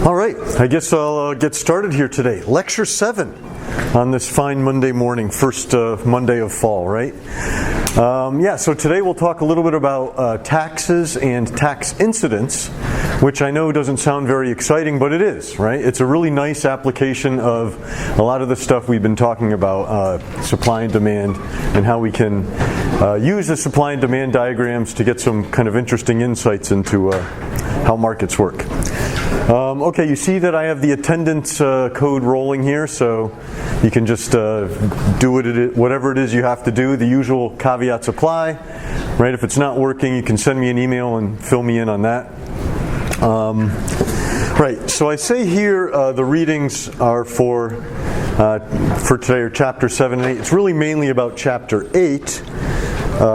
All right, I guess I'll get started here today. Lecture 7 on this fine Monday morning, first Monday of fall, right? So today we'll talk a little bit about taxes and tax incidence, which I know doesn't sound very exciting, but it is, right? It's a really nice application of a lot of the stuff we've been talking about, supply and demand, and how we can use the supply and demand diagrams to get some kind of interesting insights into how markets work. Okay, you see that I have the attendance code rolling here, so you can just do whatever it is you have to do. The usual caveats apply, right? If it's not working, you can send me an email and fill me in on that. Right, so I say here the readings are for today are chapter 7 and 8. It's really mainly about chapter 8.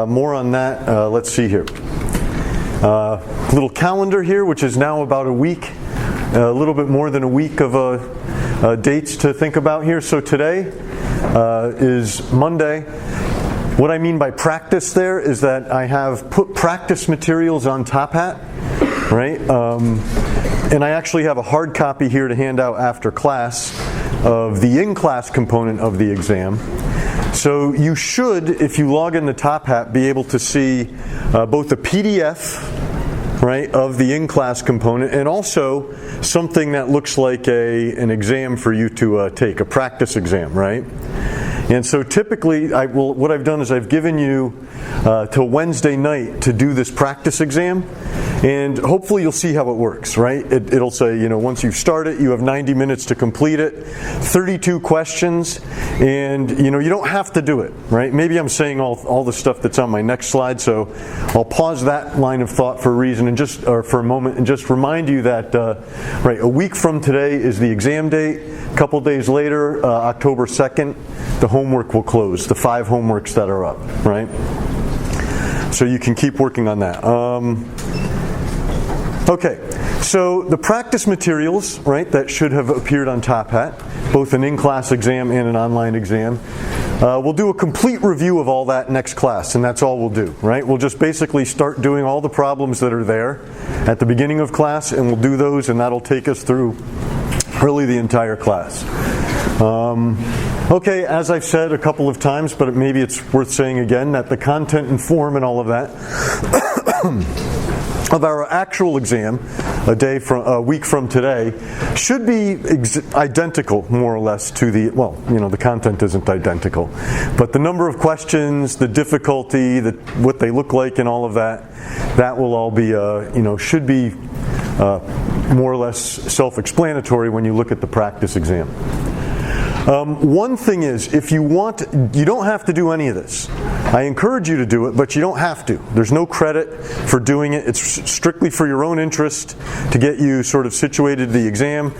More on that, let's see here. Little calendar here, which is now about a week. A little bit more than a week of dates to think about here. So today is Monday. What I mean by practice there is that I have put practice materials on Top Hat, right? And I actually have a hard copy here to hand out after class of the in-class component of the exam. So you should, if you log into Top Hat, be able to see both the PDF, right, of the in-class component, and also something that looks like an exam for you to take, a practice exam, right? And so typically, what I've done is I've given you till Wednesday night to do this practice exam, and hopefully you'll see how it works, right? It'll say, once you start it, you have 90 minutes to complete it, 32 questions, and you don't have to do it, right? Maybe I'm saying all the stuff that's on my next slide, so I'll pause that line of thought for a reason or for a moment and just remind you that, right, a week from today is the exam date. A couple days later, October 2nd, the homework will close, the 5 homeworks that are up, right? So you can keep working on that. Okay, so the practice materials, right, that should have appeared on Top Hat, both an in-class exam and an online exam. We'll do a complete review of all that next class, and that's all we'll do, right? We'll just basically start doing all the problems that are there at the beginning of class, and we'll do those, and that'll take us through really the entire class. Okay, as I've said a couple of times, but maybe it's worth saying again, that the content and form and all of that of our actual exam, a week from today, should be identical, more or less, to the content isn't identical, but the number of questions, the difficulty, what they look like, and all of that will all be, should be more or less self-explanatory when you look at the practice exam. One thing is, if you want, you don't have to do any of this. I encourage you to do it, but you don't have to. There's no credit for doing it. It's strictly for your own interest to get you sort of situated to the exam.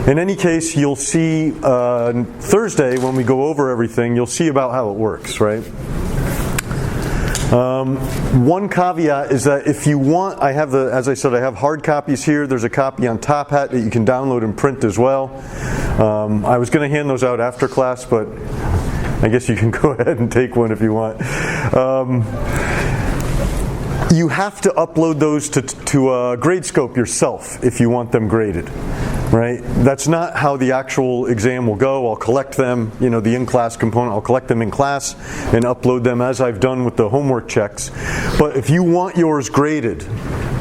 In any case, you'll see Thursday when we go over everything, you'll see about how it works, right? One caveat is that if you want, as I said, I have hard copies here. There's a copy on Top Hat that you can download and print as well. I was going to hand those out after class, but I guess you can go ahead and take one if you want. You have to upload those to Gradescope yourself if you want them graded. Right? That's not how the actual exam will go. I'll collect them, the in-class component, I'll collect them in class and upload them as I've done with the homework checks. But if you want yours graded,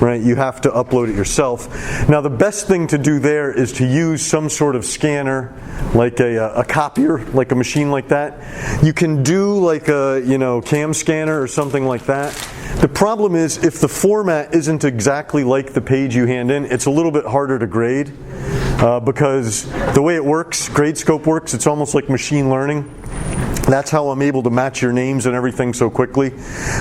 right, you have to upload it yourself. Now the best thing to do there is to use some sort of scanner, like a copier, like a machine like that. You can do like a CAM scanner or something like that. The problem is if the format isn't exactly like the page you hand in, it's a little bit harder to grade because the way it works, Gradescope works, it's almost like machine learning. That's how I'm able to match your names and everything so quickly.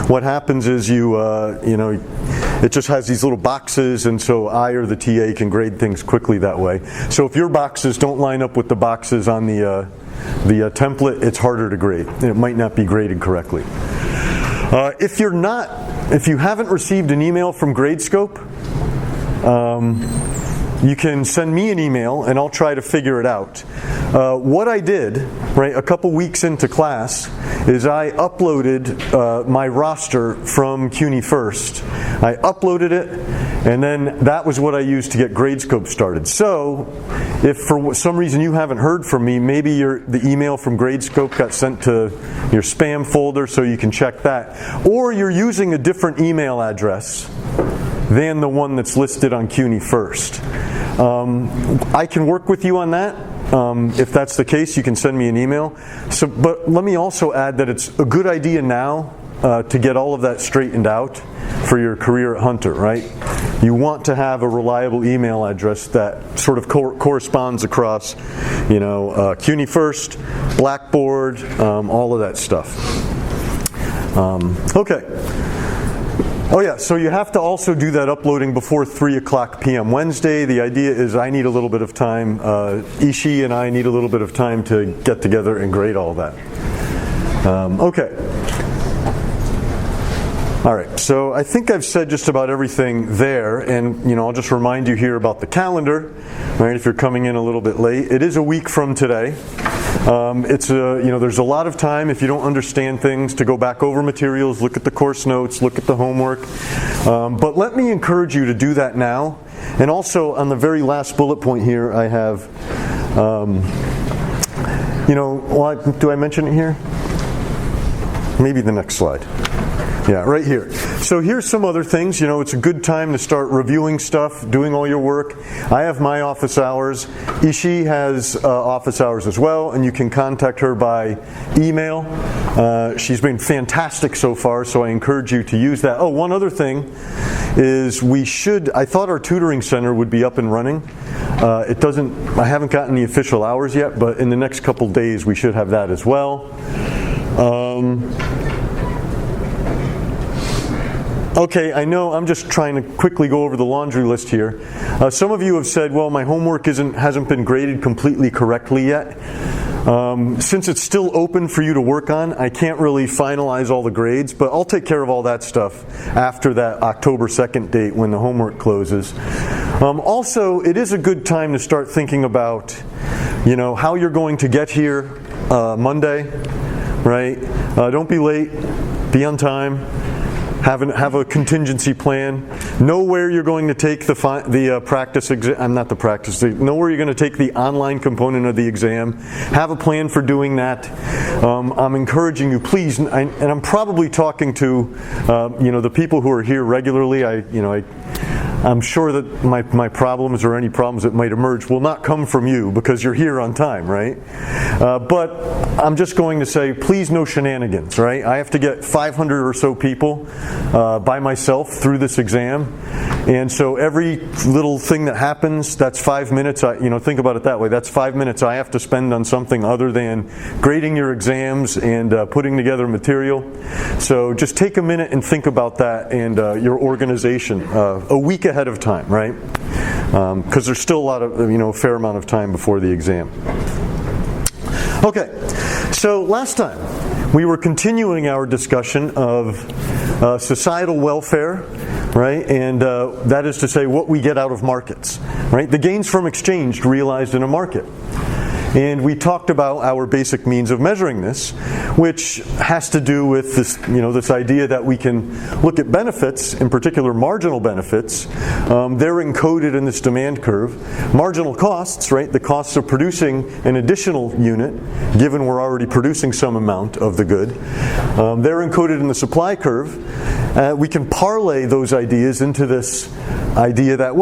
What happens is it just has these little boxes, and so I or the TA can grade things quickly that way. So if your boxes don't line up with the boxes on the template, it's harder to grade. It might not be graded correctly. If you haven't received an email from Gradescope, you can send me an email and I'll try to figure it out. What I did, right, a couple weeks into class is I uploaded my roster from CUNY First. I uploaded it And then that was what I used to get Gradescope started. So if for some reason you haven't heard from me, maybe the email from Gradescope got sent to your spam folder, so you can check that. Or you're using a different email address than the one that's listed on CUNY First. I can work with you on that. If that's the case, you can send me an email. But let me also add that it's a good idea now to get all of that straightened out for your career at Hunter, right? You want to have a reliable email address that sort of corresponds across, CUNY First, Blackboard, all of that stuff. Okay. Oh yeah, so you have to also do that uploading before 3 o'clock p.m. Wednesday. The idea is I need a little bit of time, Ishii and I need a little bit of time to get together and grade all that. Okay. All right, so I think I've said just about everything there, and I'll just remind you here about the calendar, right? If you're coming in a little bit late, it is a week from today. There's a lot of time if you don't understand things to go back over materials, look at the course notes, look at the homework. But let me encourage you to do that now. And also on the very last bullet point here, I have, do I mention it here? Maybe the next slide. Yeah, right here. So here's some other things. It's a good time to start reviewing stuff, doing all your work. I have my office hours. Ishii has office hours as well, and you can contact her by email. She's been fantastic so far, so I encourage you to use that. Oh, one other thing is I thought our tutoring center would be up and running. I haven't gotten the official hours yet, but in the next couple days we should have that as well. Okay, I know I'm just trying to quickly go over the laundry list here. Some of you have said, well, my homework hasn't been graded completely correctly yet. Since it's still open for you to work on, I can't really finalize all the grades, but I'll take care of all that stuff after that October 2nd date when the homework closes. Also, it is a good time to start thinking about, how you're going to get here Monday, right? Don't be late, be on time. Have a contingency plan. Know where you're going to take the practice exam. Not the practice. Know where you're going to take the online component of the exam. Have a plan for doing that. I'm encouraging you, please, and I'm probably talking to the people who are here regularly. I'm sure that my problems or any problems that might emerge will not come from you because you're here on time, right? But I'm just going to say, please no shenanigans, right? I have to get 500 or so people by myself through this exam. And so every little thing that happens, that's 5 minutes. Think about it that way. That's 5 minutes I have to spend on something other than grading your exams and putting together material. So just take a minute and think about that and your organization a week ahead of time, right? Because there's still a fair amount of time before the exam. Okay, so last time we were continuing our discussion of societal welfare, right? And that is to say what we get out of markets, right? The gains from exchange realized in a market. And we talked about our basic means of measuring this, which has to do with this, this idea that we can look at benefits, in particular marginal benefits. They're encoded in this demand curve. Marginal costs, right? The costs of producing an additional unit, given we're already producing some amount of the good. They're encoded in the supply curve. We can parlay those ideas into this idea that,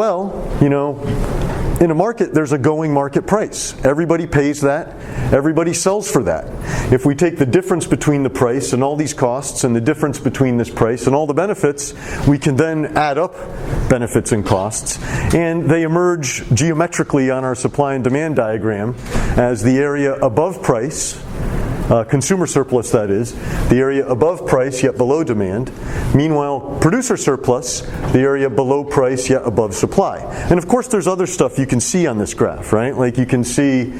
in a market, there's a going market price. Everybody pays that. Everybody sells for that. If we take the difference between the price and all these costs and the difference between this price and all the benefits, we can then add up benefits and costs. And they emerge geometrically on our supply and demand diagram as the area above price, consumer surplus that is, the area above price yet below demand. Meanwhile, producer surplus, the area below price yet above supply. And of course there's other stuff you can see on this graph, right? Like you can see,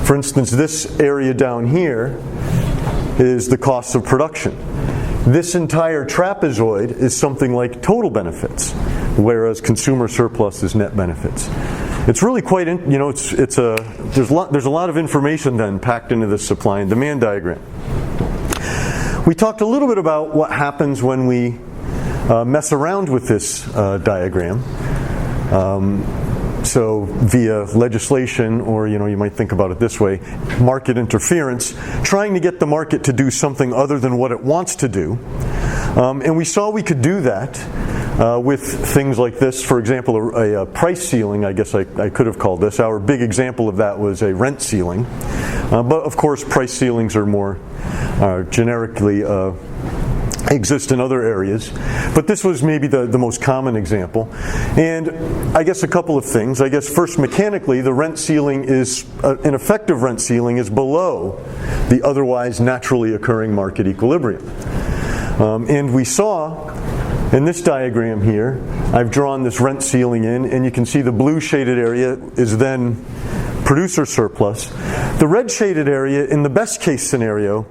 for instance, this area down here is the cost of production. This entire trapezoid is something like total benefits, whereas consumer surplus is net benefits. It's really quite, there's a lot of information then packed into this supply and demand diagram. We talked a little bit about what happens when we mess around with this diagram. So via legislation, or you might think about it this way, market interference, trying to get the market to do something other than what it wants to do. And we saw we could do that with things like this. For example, a price ceiling, I guess I could have called this. Our big example of that was a rent ceiling. But of course, price ceilings are more generically exist in other areas. But this was maybe the most common example. And I guess a couple of things. I guess first, mechanically, the rent ceiling is, an effective rent ceiling is below the otherwise naturally occurring market equilibrium. And we saw in this diagram here, I've drawn this rent ceiling in, and you can see the blue shaded area is then producer surplus. The red shaded area, in the best case scenario,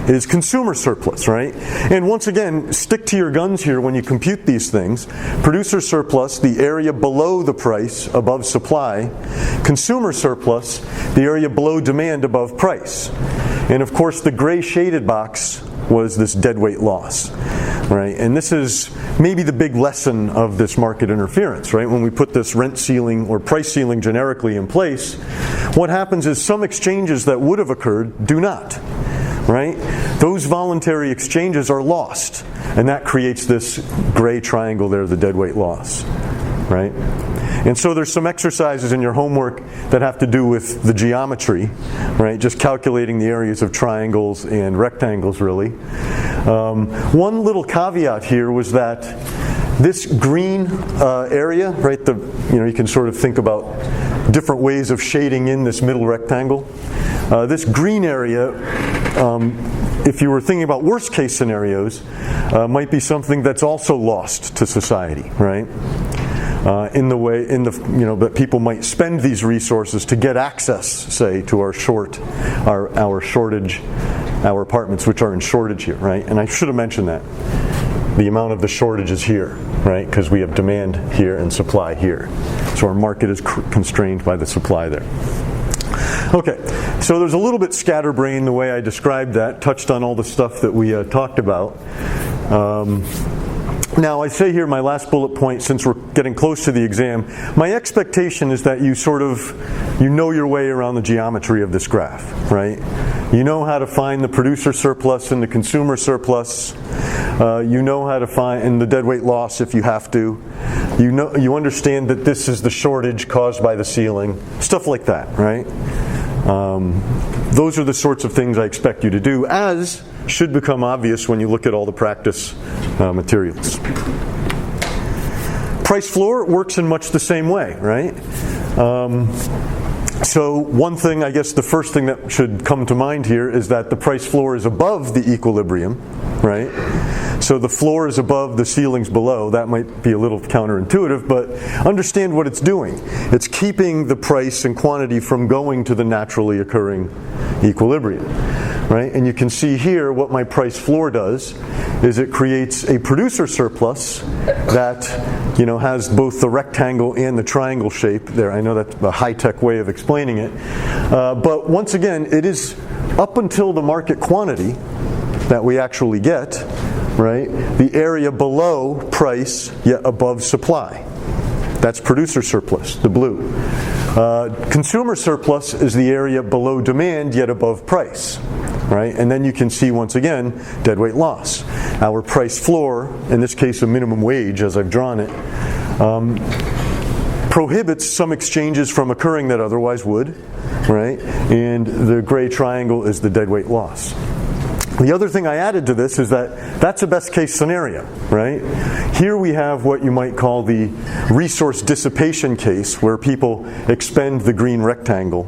is consumer surplus, right? And once again, stick to your guns here when you compute these things. Producer surplus, the area below the price above supply. Consumer surplus, the area below demand above price. And of course, the gray shaded box was this deadweight loss, right? And this is maybe the big lesson of this market interference, right? When we put this rent ceiling or price ceiling generically in place, what happens is some exchanges that would have occurred do not. Right? Those voluntary exchanges are lost, and that creates this gray triangle there, the deadweight loss. Right? And so there's some exercises in your homework that have to do with the geometry, right? Just calculating the areas of triangles and rectangles, really. One little caveat here was that this green area, right? You can sort of think about different ways of shading in this middle rectangle. This green area, if you were thinking about worst case scenarios, might be something that's also lost to society, right? That people might spend these resources to get access, say, to our apartments, which are in shortage here, right? And I should have mentioned that. The amount of the shortage is here, right? Because we have demand here and supply here. So our market is constrained by the supply there. Okay, so there's a little bit scatterbrained the way I described that, touched on all the stuff that we talked about. Now, I say here my last bullet point, since we're getting close to the exam, my expectation is that you know your way around the geometry of this graph, right? You know how to find the producer surplus and the consumer surplus. You know how to find the deadweight loss if you have to. You understand that this is the shortage caused by the ceiling. Stuff like that, right? Those are the sorts of things I expect you to do, as should become obvious when you look at all the practice materials. Price floor works in much the same way, right? So one thing, I guess the first thing that should come to mind here is that the price floor is above the equilibrium, right? So the floor is above, the ceiling's below. That might be a little counterintuitive, but understand what it's doing. It's keeping the price and quantity from going to the naturally occurring equilibrium, right? And you can see here what my price floor does is it creates a producer surplus that has both the rectangle and the triangle shape there. I know that's a high-tech way of explaining it. But once again, it is up until the market quantity that we actually get, right? The area below price yet above supply. That's producer surplus, the blue. Consumer surplus is the area below demand yet above price, right? And then you can see once again deadweight loss. Our price floor, in this case a minimum wage as I've drawn it, prohibits some exchanges from occurring that otherwise would, right? And the gray triangle is the deadweight loss. The other thing I added to this is that that's a best case scenario, right? Here we have what you might call the resource dissipation case, where people expend the green rectangle,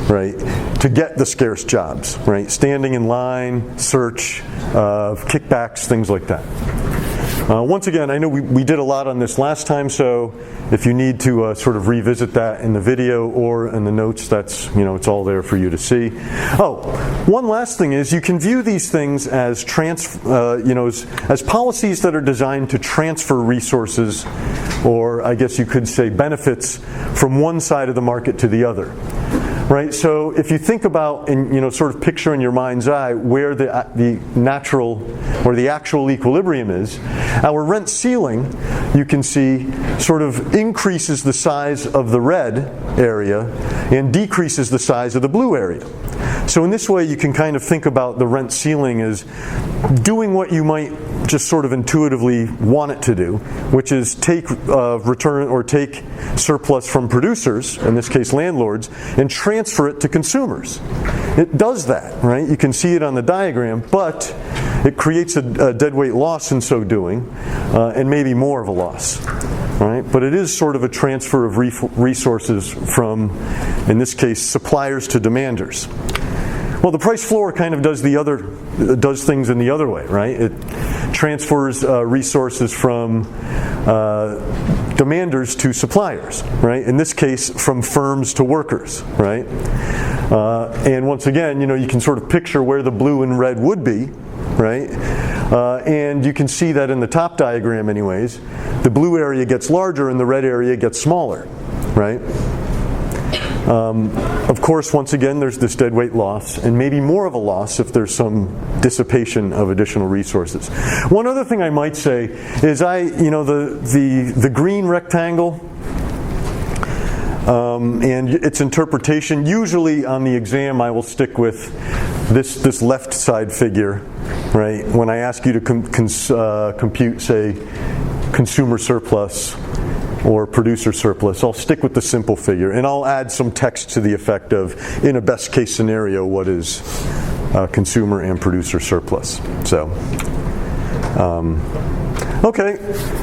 right, to get the scarce jobs, right? Standing in line, search, kickbacks, things like that. Once again, I know we did a lot on this last time, so if you need to sort of revisit that in the video or in the notes, that's, it's all there for you to see. Oh, one last thing is you can view these things as as policies that are designed to transfer resources, or I guess you could say benefits, from one side of the market to the other. right? So if you think about and sort of picture in your mind's eye where the natural or the actual equilibrium is, our rent ceiling, you can see, sort of increases the size of the red area and decreases the size of the blue area. So in this way, you can kind of think about the rent ceiling as doing what you might just sort of intuitively want it to do, which is take return or take surplus from producers, in this case landlords, and transfer it to consumers. It does that, right? You can see it on the diagram, but it creates a deadweight loss in so doing, and maybe more of a loss. Right? But it is sort of a transfer of resources from, in this case, suppliers to demanders. Well, the price floor kind of does things in the other way, right? It transfers resources from demanders to suppliers, right? In this case, from firms to workers, right? And once again, you can sort of picture where the blue and red would be, right? And you can see that in the top diagram anyways. The blue area gets larger and the red area gets smaller, right? Of course, once again, there's this deadweight loss, and maybe more of a loss if there's some dissipation of additional resources. One other thing I might say is the green rectangle and its interpretation. Usually on the exam, I will stick with this left side figure, right? When I ask you to compute, say, consumer surplus or producer surplus, I'll stick with the simple figure, and I'll add some text to the effect of, in a best case scenario, what is consumer and producer surplus. So, okay,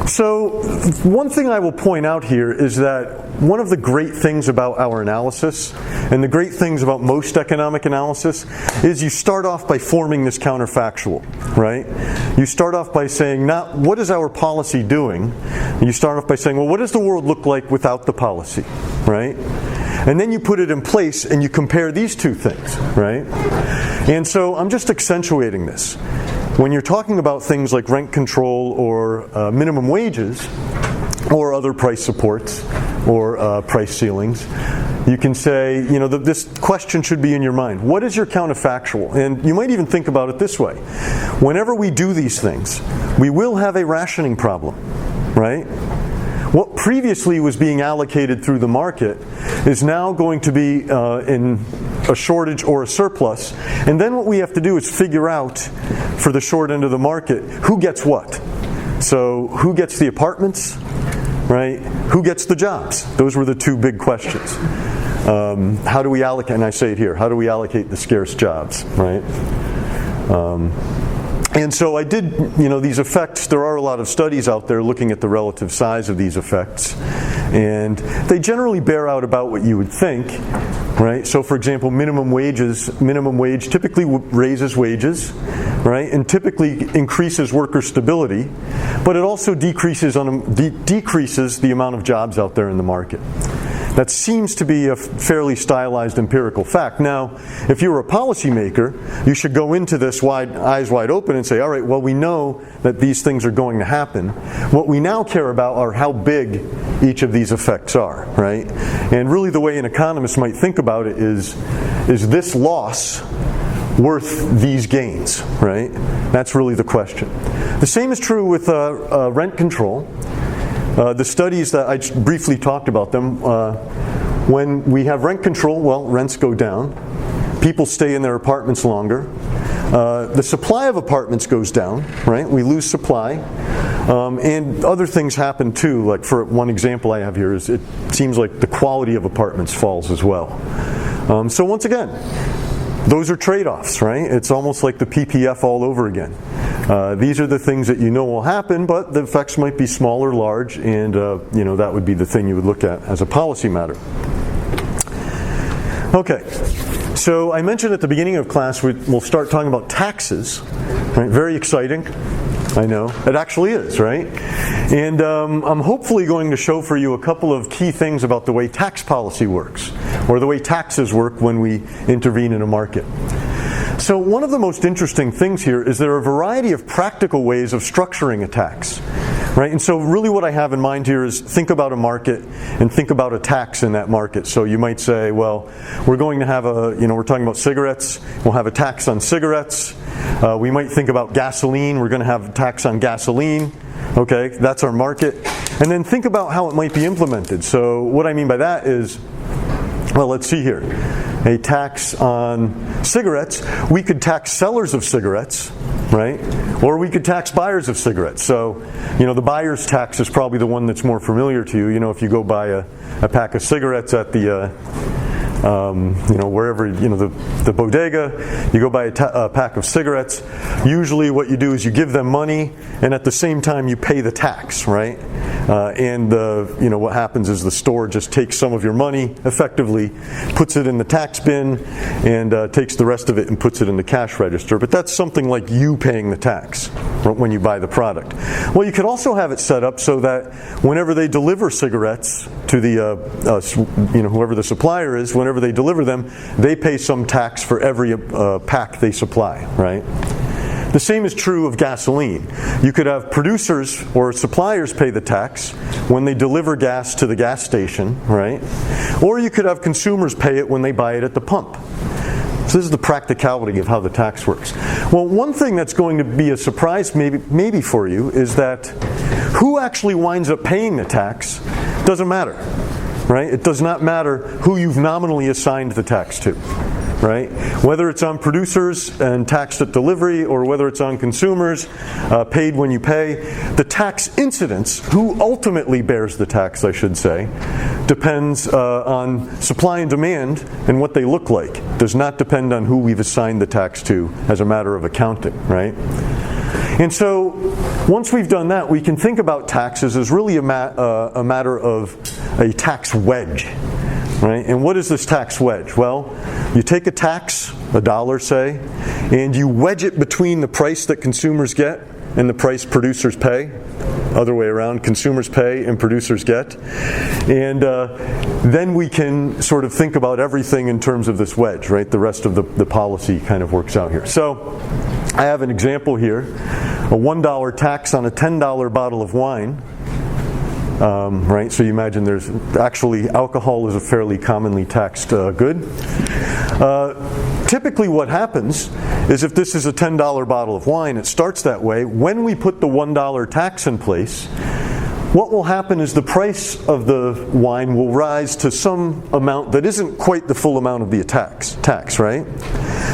so one thing I will point out here is that one of the great things about our analysis, and the great things about most economic analysis, is you start off by forming this counterfactual, right? You start off by saying, not what is our policy doing? You start off by saying, well, what does the world look like without the policy, right? And then you put it in place and you compare these two things, right? And so I'm just accentuating this. When you're talking about things like rent control or minimum wages or other price supports or price ceilings, you can say, this question should be in your mind. What is your counterfactual? And you might even think about it this way. Whenever we do these things, we will have a rationing problem, right? What previously was being allocated through the market is now going to be in a shortage or a surplus. And then what we have to do is figure out, for the short end of the market, who gets what. So who gets the apartments, right? Who gets the jobs? Those were the two big questions. How do we allocate, and I say it here, how do we allocate the scarce jobs, right? And so I did, these effects, there are a lot of studies out there looking at the relative size of these effects. And they generally bear out about what you would think, right? So for example, minimum wage typically raises wages, right? And typically increases worker stability, but it also decreases the amount of jobs out there in the market. That seems to be a fairly stylized empirical fact. Now, if you're a policymaker, you should go into this eyes wide open and say, all right, well, we know that these things are going to happen. What we now care about are how big each of these effects are, right? And really the way an economist might think about it is this loss worth these gains, right? That's really the question. The same is true with rent control. The studies that I briefly talked about them, when we have rent control, well, rents go down. People stay in their apartments longer. The supply of apartments goes down, right? We lose supply. And other things happen too. Like for one example I have here is it seems like the quality of apartments falls as well. So once again, those are trade-offs, right? It's almost like the PPF all over again. These are the things that will happen, but the effects might be small or large, and that would be the thing you would look at as a policy matter. Okay, so I mentioned at the beginning of class we'll start talking about taxes, right? Very exciting. I know. It actually is, right? And I'm hopefully going to show for you a couple of key things about the way tax policy works, or the way taxes work when we intervene in a market. So one of the most interesting things here is there are a variety of practical ways of structuring a tax. right? And so really what I have in mind here is think about a market and think about a tax in that market. So you might say, well, we're going to have we're talking about cigarettes. We'll have a tax on cigarettes. We might think about gasoline. We're going to have a tax on gasoline. Okay, that's our market. And then think about how it might be implemented. So what I mean by that is, well, let's see here. A tax on cigarettes. We could tax sellers of cigarettes, right? Or we could tax buyers of cigarettes. So, the buyer's tax is probably the one that's more familiar to you. If you go buy a pack of cigarettes at the wherever, the bodega, you go buy a pack of cigarettes. Usually what you do is you give them money, and at the same time you pay the tax, right? And what happens is the store just takes some of your money, effectively puts it in the tax bin, and takes the rest of it and puts it in the cash register. But that's something like you paying the tax when you buy the product. Well, you could also have it set up so that whenever they deliver cigarettes to the whoever the supplier is, whenever they deliver them, they pay some tax for every pack they supply, right? The same is true of gasoline. You could have producers or suppliers pay the tax when they deliver gas to the gas station, right? Or you could have consumers pay it when they buy it at the pump. So this is the practicality of how the tax works. Well, one thing that's going to be a surprise maybe for you is that who actually winds up paying the tax doesn't matter, right? It does not matter who you've nominally assigned the tax to, right? Whether it's on producers and taxed at delivery, or whether it's on consumers, paid when you pay, the tax incidence, who ultimately bears the tax, I should say, depends on supply and demand and what they look like. Does not depend on who we've assigned the tax to as a matter of accounting, right? And so once we've done that, we can think about taxes as really a matter of a tax wedge. Right? And what is this tax wedge? Well, you take a tax, $1 say, and you wedge it between the price that consumers get and the price producers pay. Other way around, consumers pay and producers get. And then we can sort of think about everything in terms of this wedge, right? The rest of the policy kind of works out here. So I have an example here, a $1 tax on a $10 bottle of wine. Right, so you imagine there's actually alcohol is a fairly commonly taxed good. Typically what happens is if this is a $10 bottle of wine, it starts that way. When we put the $1 tax in place, what will happen is the price of the wine will rise to some amount that isn't quite the full amount of the tax, right?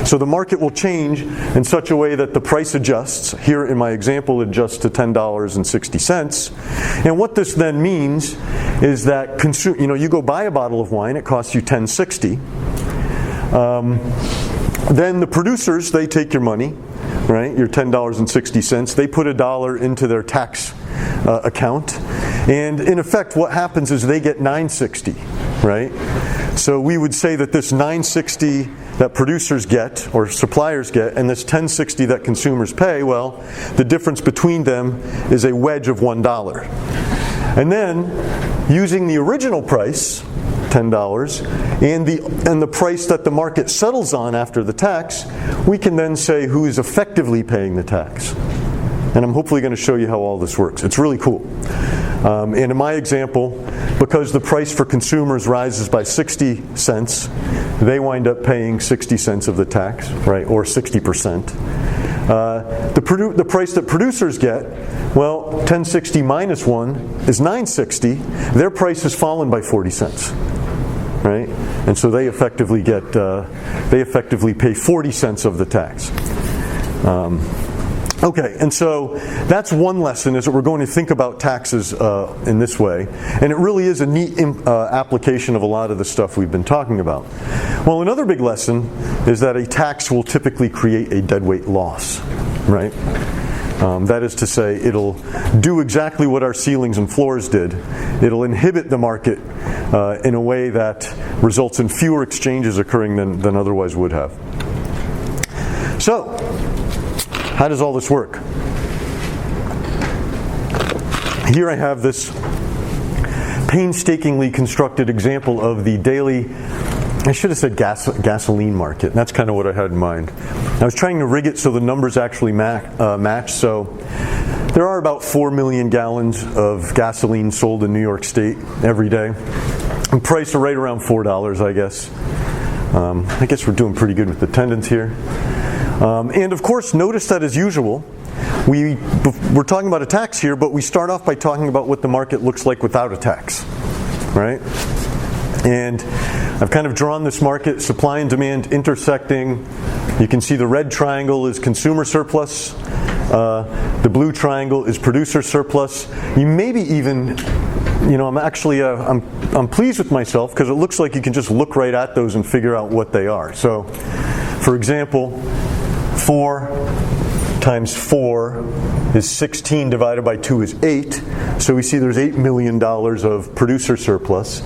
So the market will change in such a way that the price adjusts. Here in my example, it adjusts to $10.60. And what this then means is that you go buy a bottle of wine, it costs you $10.60. Then the producers, they take your money, right? Your $10.60. They put $1 into their tax account, and in effect what happens is they get $9.60, right? So we would say that this $9.60 that producers get or suppliers get and this $10.60 that consumers pay, well, the difference between them is a wedge of $1. And then using the original price, $10, and the price that the market settles on after the tax, we can then say who is effectively paying the tax. And I'm hopefully going to show you how all this works. It's really cool. And in my example, because the price for consumers rises by 60 cents, they wind up paying 60 cents of the tax, right, or 60%. The price that producers get, well, $10.60 minus 1 is $9.60. Their price has fallen by 40 cents, right? And so they effectively pay 40 cents of the tax. Okay, and so that's one lesson, is that we're going to think about taxes in this way. And it really is a neat application of a lot of the stuff we've been talking about. Well, another big lesson is that a tax will typically create a deadweight loss, right? That is to say, it'll do exactly what our ceilings and floors did. It'll inhibit the market in a way that results in fewer exchanges occurring than otherwise would have. So, how does all this work? Here I have this painstakingly constructed example of the daily, I should have said gasoline market. That's kind of what I had in mind. I was trying to rig it so the numbers actually match. So there are about 4 million gallons of gasoline sold in New York State every day. And price are right around $4, I guess. I guess we're doing pretty good with attendance here. And of course, notice that as usual, we're talking about a tax here, but we start off by talking about what the market looks like without a tax, right? And I've kind of drawn this market, supply and demand intersecting. You can see the red triangle is consumer surplus. The blue triangle is producer surplus. You maybe even, I'm pleased with myself because it looks like you can just look right at those and figure out what they are. So, for example, 4 times 4 is 16 divided by 2 is 8. So we see there's $8 million of producer surplus.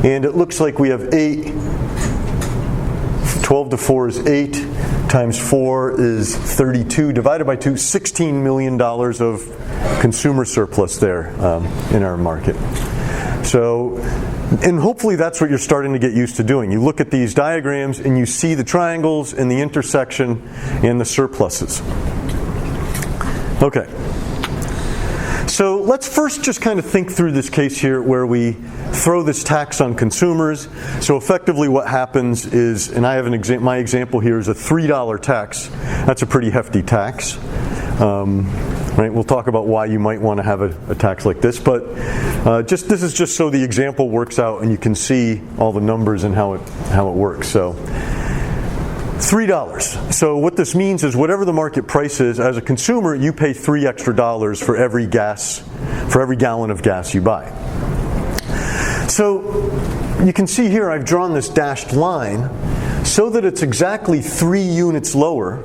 And it looks like we have 12 to 4 is 8, times 4 is 32, divided by 2, $16 million of consumer surplus there in our market. So, and hopefully that's what you're starting to get used to doing. You look at these diagrams and you see the triangles and the intersection and the surpluses. Okay. So let's first just kind of think through this case here where we throw this tax on consumers. So effectively what happens is, and I have my example here is a $3 tax. That's a pretty hefty tax. Right? We'll talk about why you might want to have a tax like this, but this is just so the example works out and you can see all the numbers and how it works. So $3. So what this means is whatever the market price is, as a consumer, you pay $3 extra for every gallon of gas you buy. So you can see here I've drawn this dashed line so that it's exactly 3 units lower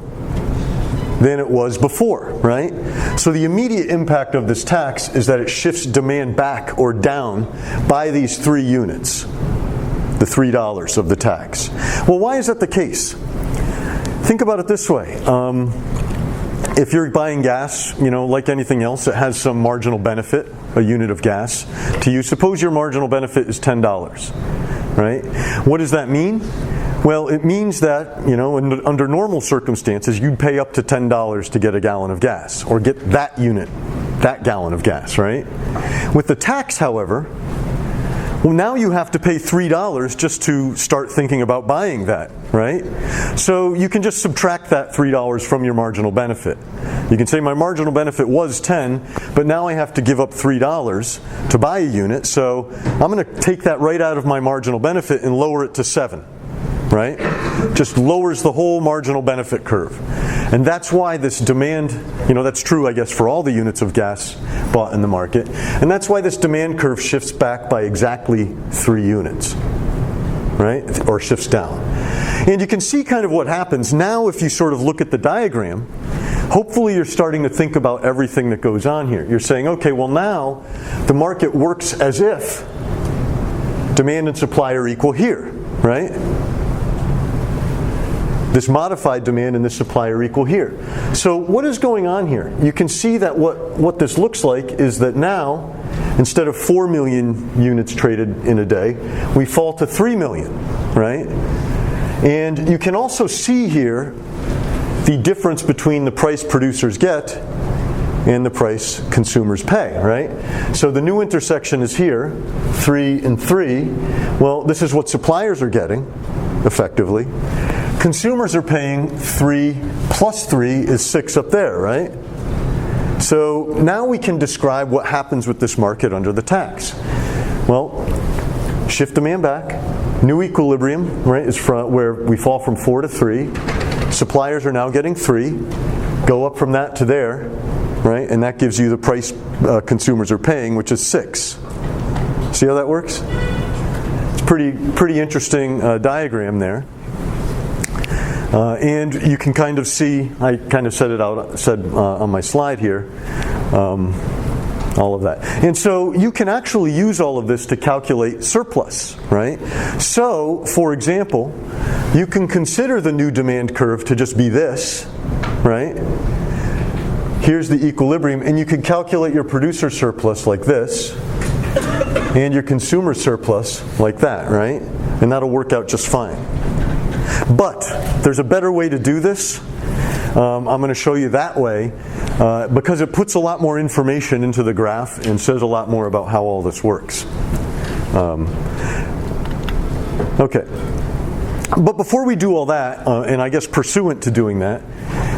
than it was before, right? So the immediate impact of this tax is that it shifts demand back or down by these 3 units, the $3 of the tax. Well, why is that the case? Think about it this way. If you're buying gas, like anything else, it has some marginal benefit, a unit of gas, to you. Suppose your marginal benefit is $10, right? What does that mean? Well, it means that, under normal circumstances, you'd pay up to $10 to get a gallon of gas, or get that gallon of gas, right? With the tax, however, well, now you have to pay $3 just to start thinking about buying that, right? So you can just subtract that $3 from your marginal benefit. You can say my marginal benefit was 10, but now I have to give up $3 to buy a unit, so I'm going to take that right out of my marginal benefit and lower it to 7. Right? Just lowers the whole marginal benefit curve. And that's why this demand, that's true, I guess, for all the units of gas bought in the market. And that's why this demand curve shifts back by exactly 3 units. Right? Or shifts down. And you can see kind of what happens. Now, if you sort of look at the diagram, hopefully you're starting to think about everything that goes on here. You're saying, okay, well now, the market works as if demand and supply are equal here. Right? This modified demand and this supply are equal here. So what is going on here? You can see that what this looks like is that now, instead of 4 million units traded in a day, we fall to 3 million, right? And you can also see here the difference between the price producers get and the price consumers pay, right? So the new intersection is here, 3 and 3. Well, this is what suppliers are getting, effectively. Consumers are paying 3 plus 3 is 6 up there, right? So now we can describe what happens with this market under the tax. Well, shift demand back. New equilibrium, right, is where we fall from 4 to 3. Suppliers are now getting 3. Go up from that to there, right? And that gives you the price consumers are paying, which is 6. See how that works? It's pretty interesting diagram there. And you can kind of see, I kind of said on my slide here, all of that. And so you can actually use all of this to calculate surplus, right? So, for example, you can consider the new demand curve to just be this, right? Here's the equilibrium, and you can calculate your producer surplus like this, and your consumer surplus like that, right? And that'll work out just fine. But there's a better way to do this. I'm going to show you that way because it puts a lot more information into the graph and says a lot more about how all this works. Okay. But before we do all that, and I guess pursuant to doing that,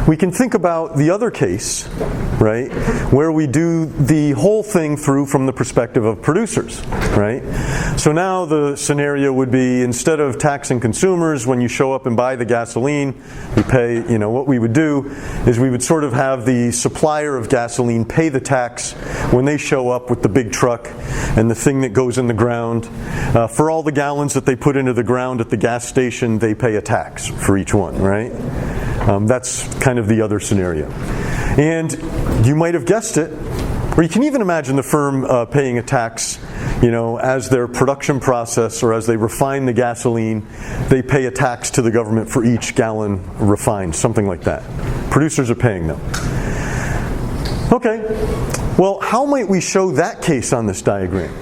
we can think about the other case, right, where we do the whole thing through from the perspective of producers, right? So now the scenario would be, instead of taxing consumers when you show up and buy the gasoline, you pay, what we would do is we would sort of have the supplier of gasoline pay the tax when they show up with the big truck and the thing that goes in the ground. For all the gallons that they put into the ground at the gas station, they pay a tax for each one, right? That's kind of the other scenario. And you might have guessed it, or you can even imagine the firm paying a tax, as their production process or as they refine the gasoline, they pay a tax to the government for each gallon refined, something like that. Producers are paying them. Okay, well, how might we show that case on this diagram?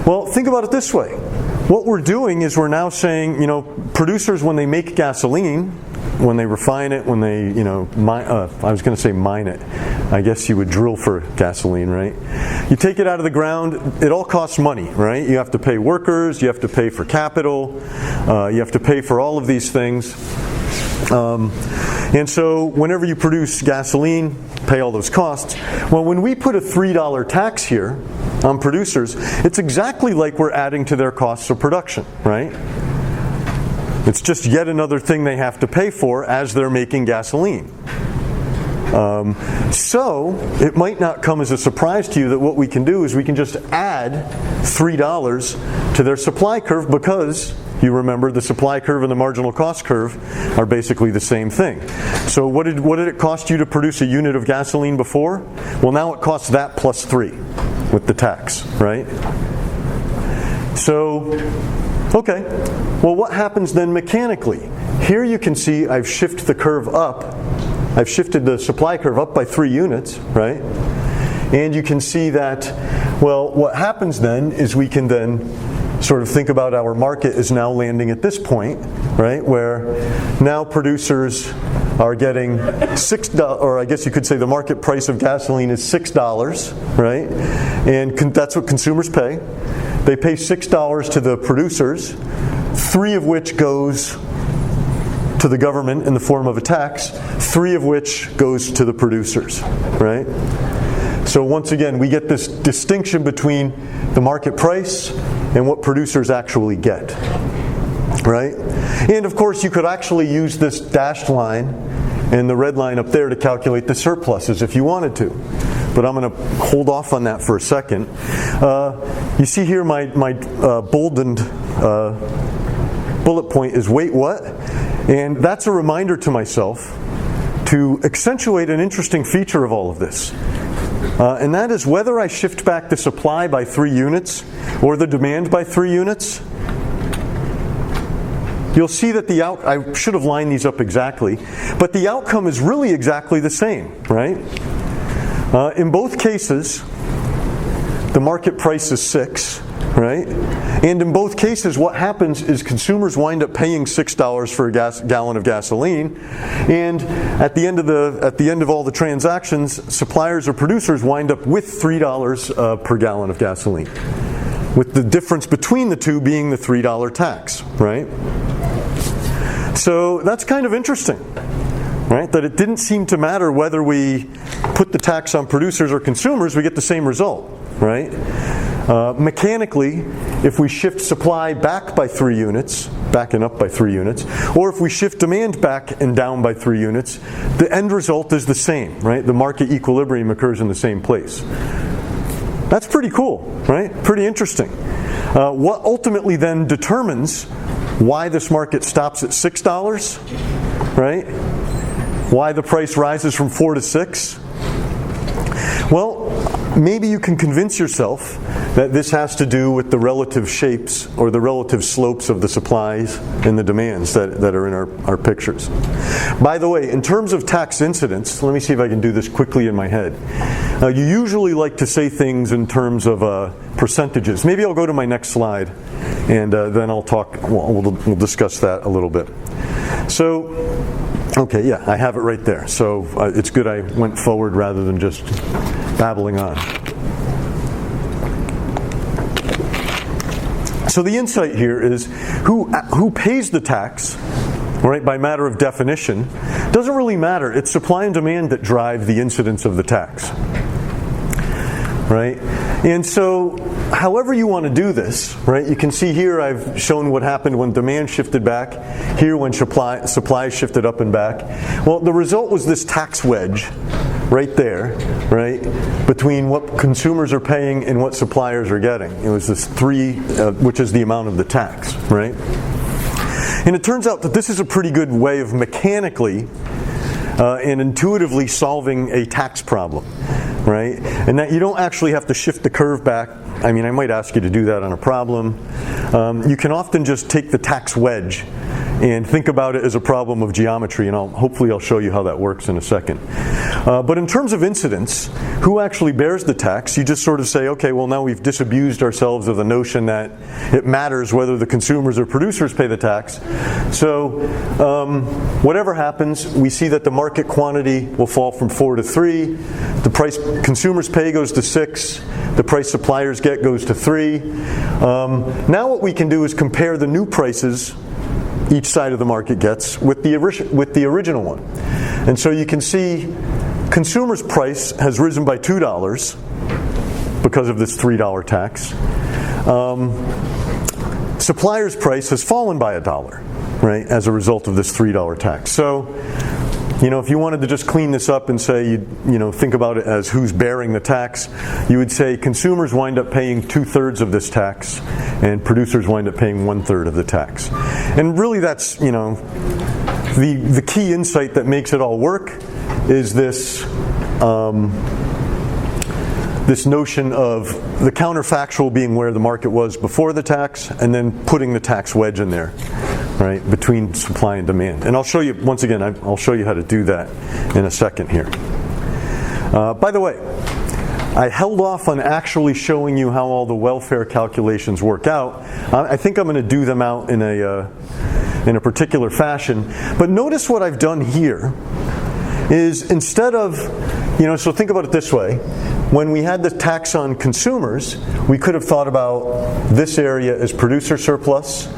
Well, think about it this way. What we're doing is we're now saying, producers, when they make gasoline, when they refine it, when they, I was going to say mine it. I guess you would drill for gasoline, right? You take it out of the ground, it all costs money, right? You have to pay workers, you have to pay for capital, you have to pay for all of these things. And so whenever you produce gasoline, pay all those costs. Well, when we put a $3 tax here on producers, it's exactly like we're adding to their costs of production, right? It's just yet another thing they have to pay for as they're making gasoline. So it might not come as a surprise to you that what we can do is we can just add $3 to their supply curve, because you remember the supply curve and the marginal cost curve are basically the same thing. So what did it cost you to produce a unit of gasoline before? Well, now it costs that plus 3 with the tax, right? So, okay. Well, what happens then mechanically? Here you can see I've shifted the curve up. I've shifted the supply curve up by 3 units, right? And you can see that, well, what happens then is we can then sort of think about our market is now landing at this point, right, where now producers are getting $6, or I guess you could say the market price of gasoline is $6, right? And that's what consumers pay. They pay $6 to the producers, 3 of which goes to the government in the form of a tax, 3 of which goes to the producers, right? So once again, we get this distinction between the market price and what producers actually get, right? And of course, you could actually use this dashed line and the red line up there to calculate the surpluses if you wanted to. But I'm going to hold off on that for a second. You see here my boldened bullet point is wait what? And that's a reminder to myself to accentuate an interesting feature of all of this. And that is whether I shift back the supply by 3 units or the demand by 3 units, you'll see that I should have lined these up exactly, but the outcome is really exactly the same, right? In both cases, the market price is 6, right? And in both cases, what happens is consumers wind up paying $6 for a gallon of gasoline, and at the end of all the transactions, suppliers or producers wind up with $3 per gallon of gasoline, with the difference between the two being the $3 tax, right? So that's kind of interesting, right? That it didn't seem to matter whether we put the tax on producers or consumers, we get the same result, right? Mechanically, if we shift supply back by 3 units, back and up by 3 units, or if we shift demand back and down by 3 units, the end result is the same, right? The market equilibrium occurs in the same place. That's pretty cool, right? Pretty interesting. What ultimately then determines why this market stops at $6, right? Why the price rises from 4 to 6? Well, maybe you can convince yourself that this has to do with the relative shapes or the relative slopes of the supplies and the demands that are in our pictures. By the way, in terms of tax incidence, let me see if I can do this quickly in my head. You usually like to say things in terms of percentages. Maybe I'll go to my next slide and then I'll talk, we'll discuss that a little bit. So Okay, yeah, I have it right there. So it's good I went forward rather than just babbling on. So the insight here is who pays the tax, right, by matter of definition, doesn't really matter. It's supply and demand that drive the incidence of the tax, right? And so however you want to do this, right, you can see here I've shown what happened when demand shifted back, here when supply shifted up and back. Well, the result was this tax wedge right there, right, between what consumers are paying and what suppliers are getting. It was this 3, which is the amount of the tax, right? And it turns out that this is a pretty good way of mechanically and intuitively solving a tax problem, right? And that you don't actually have to shift the curve back. I mean, I might ask you to do that on a problem. You can often just take the tax wedge and think about it as a problem of geometry, and hopefully I'll show you how that works in a second. But in terms of incidence, who actually bears the tax, you just sort of say, okay, well now we've disabused ourselves of the notion that it matters whether the consumers or producers pay the tax. So whatever happens, we see that the market quantity will fall from 4 to 3, the price consumers pay goes to 6, the price suppliers get goes to 3. Now what we can do is compare the new prices each side of the market gets with the original one. And so you can see consumers' price has risen by $2 because of this $3 tax. Supplier's price has fallen by $1, right, as a result of this $3 tax. So, you know, if you wanted to just clean this up and say, you know, think about it as who's bearing the tax, you would say consumers wind up paying 2/3 of this tax, and producers wind up paying 1/3 of the tax. And really, that's, you know, the key insight that makes it all work is this this notion of the counterfactual being where the market was before the tax, and then putting the tax wedge in there, right, between supply and demand. And I'll show you, once again, I'll show you how to do that in a second here. By the way, I held off on actually showing you how all the welfare calculations work out. I think I'm going to do them out in a particular fashion. But notice what I've done here is instead of, you know, so think about it this way. When we had the tax on consumers, we could have thought about this area as producer surplus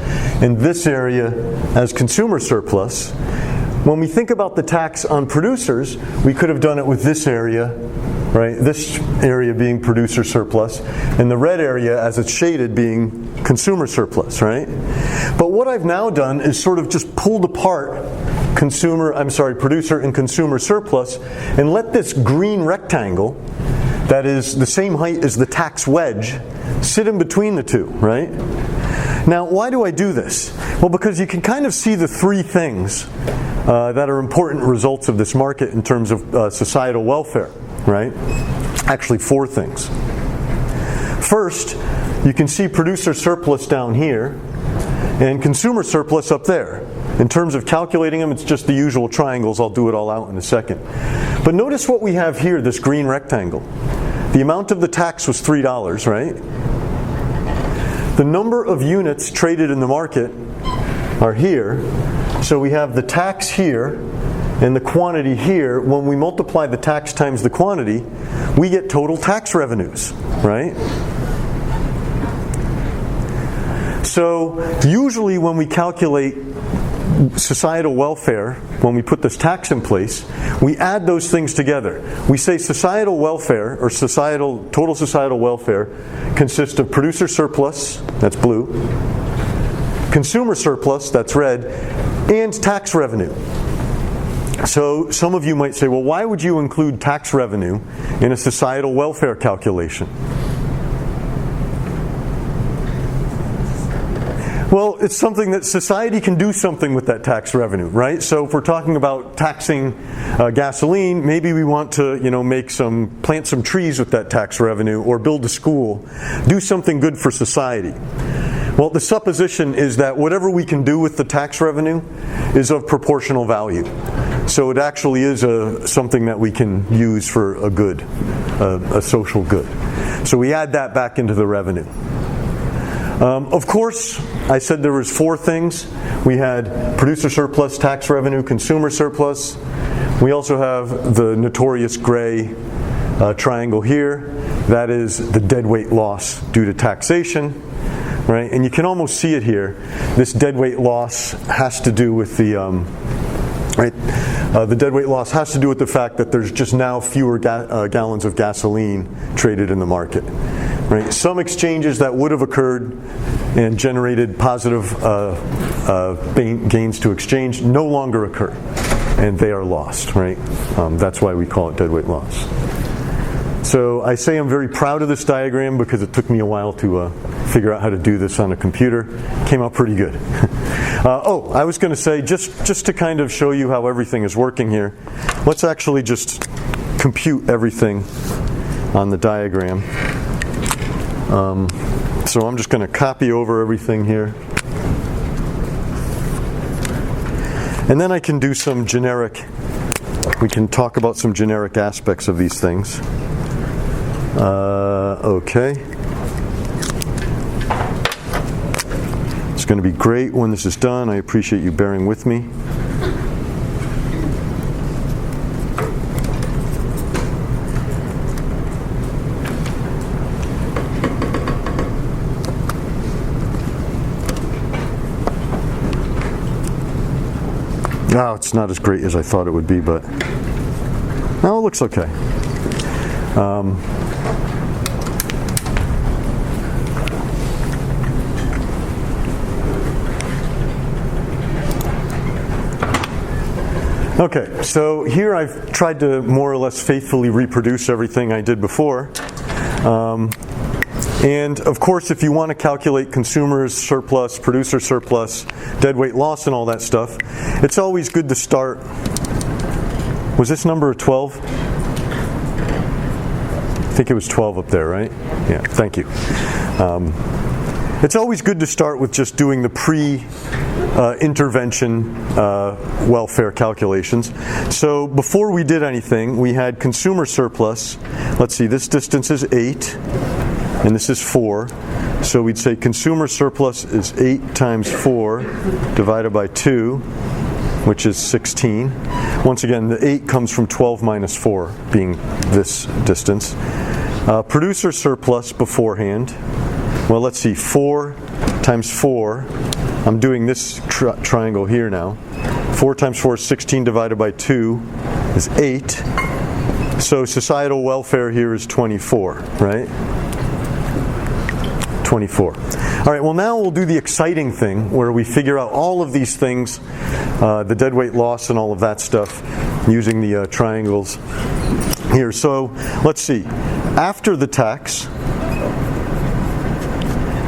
and this area as consumer surplus. When we think about the tax on producers, we could have done it with this area, right? This area being producer surplus, and the red area as it's shaded being consumer surplus, right? But what I've now done is sort of just pulled apart producer and consumer surplus, and let this green rectangle that is the same height as the tax wedge sit in between the two, right? Now, why do I do this? Well, because you can kind of see the 3 things that are important results of this market in terms of societal welfare, right? Actually, 4 things. First, you can see producer surplus down here and consumer surplus up there. In terms of calculating them, it's just the usual triangles. I'll do it all out in a second. But notice what we have here, this green rectangle. The amount of the tax was $3, right? The number of units traded in the market are here. So we have the tax here and the quantity here. When we multiply the tax times the quantity, we get total tax revenues, right? So usually when we calculate societal welfare, when we put this tax in place, we add those things together. We say societal welfare, or total societal welfare, consists of producer surplus, that's blue, consumer surplus, that's red, and tax revenue. So some of you might say, well, why would you include tax revenue in a societal welfare calculation? Well, it's something that society can do something with that tax revenue, right? So if we're talking about taxing gasoline, maybe we want to, plant some trees with that tax revenue, or build a school, do something good for society. Well, the supposition is that whatever we can do with the tax revenue is of proportional value. So it actually is something that we can use for a good, a social good. So we add that back into the revenue. Of course, I said there was 4 things. We had producer surplus, tax revenue, consumer surplus. We also have the notorious gray triangle here. That is the deadweight loss due to taxation, right? And you can almost see it here. This deadweight loss has to do with the the deadweight loss has to do with the fact that there's just now fewer gallons of gasoline traded in the market. Right? Some exchanges that would have occurred and generated positive gains to exchange no longer occur, and they are lost. Right? That's why we call it deadweight loss. So I say I'm very proud of this diagram because it took me a while to figure out how to do this on a computer. Came out pretty good. I was going to say, just to kind of show you how everything is working here, let's actually just compute everything on the diagram. So I'm just going to copy over everything here. And then I can do some generic, we can talk about some generic aspects of these things. Okay. It's going to be great when this is done. I appreciate you bearing with me. No, it's not as great as I thought it would be, but no, it looks okay. Okay, so here I've tried to more or less faithfully reproduce everything I did before. And of course, if you want to calculate consumer's surplus, producer surplus, deadweight loss, and all that stuff, it's always good to start. Was this number 12? I think it was 12 up there, right? Yeah, thank you. It's always good to start with just doing the pre-intervention welfare calculations. So before we did anything, we had consumer surplus. Let's see, this distance is 8. And this is 4. So we'd say consumer surplus is 8 times 4 divided by 2, which is 16. Once again, the 8 comes from 12 minus 4, being this distance. Producer surplus beforehand. Well, let's see, 4 times 4. I'm doing this triangle here now. 4 times 4 is 16 divided by 2 is 8. So societal welfare here is 24, right? 24. All right, well now we'll do the exciting thing where we figure out all of these things, the deadweight loss and all of that stuff, using the triangles here. So let's see. After the tax,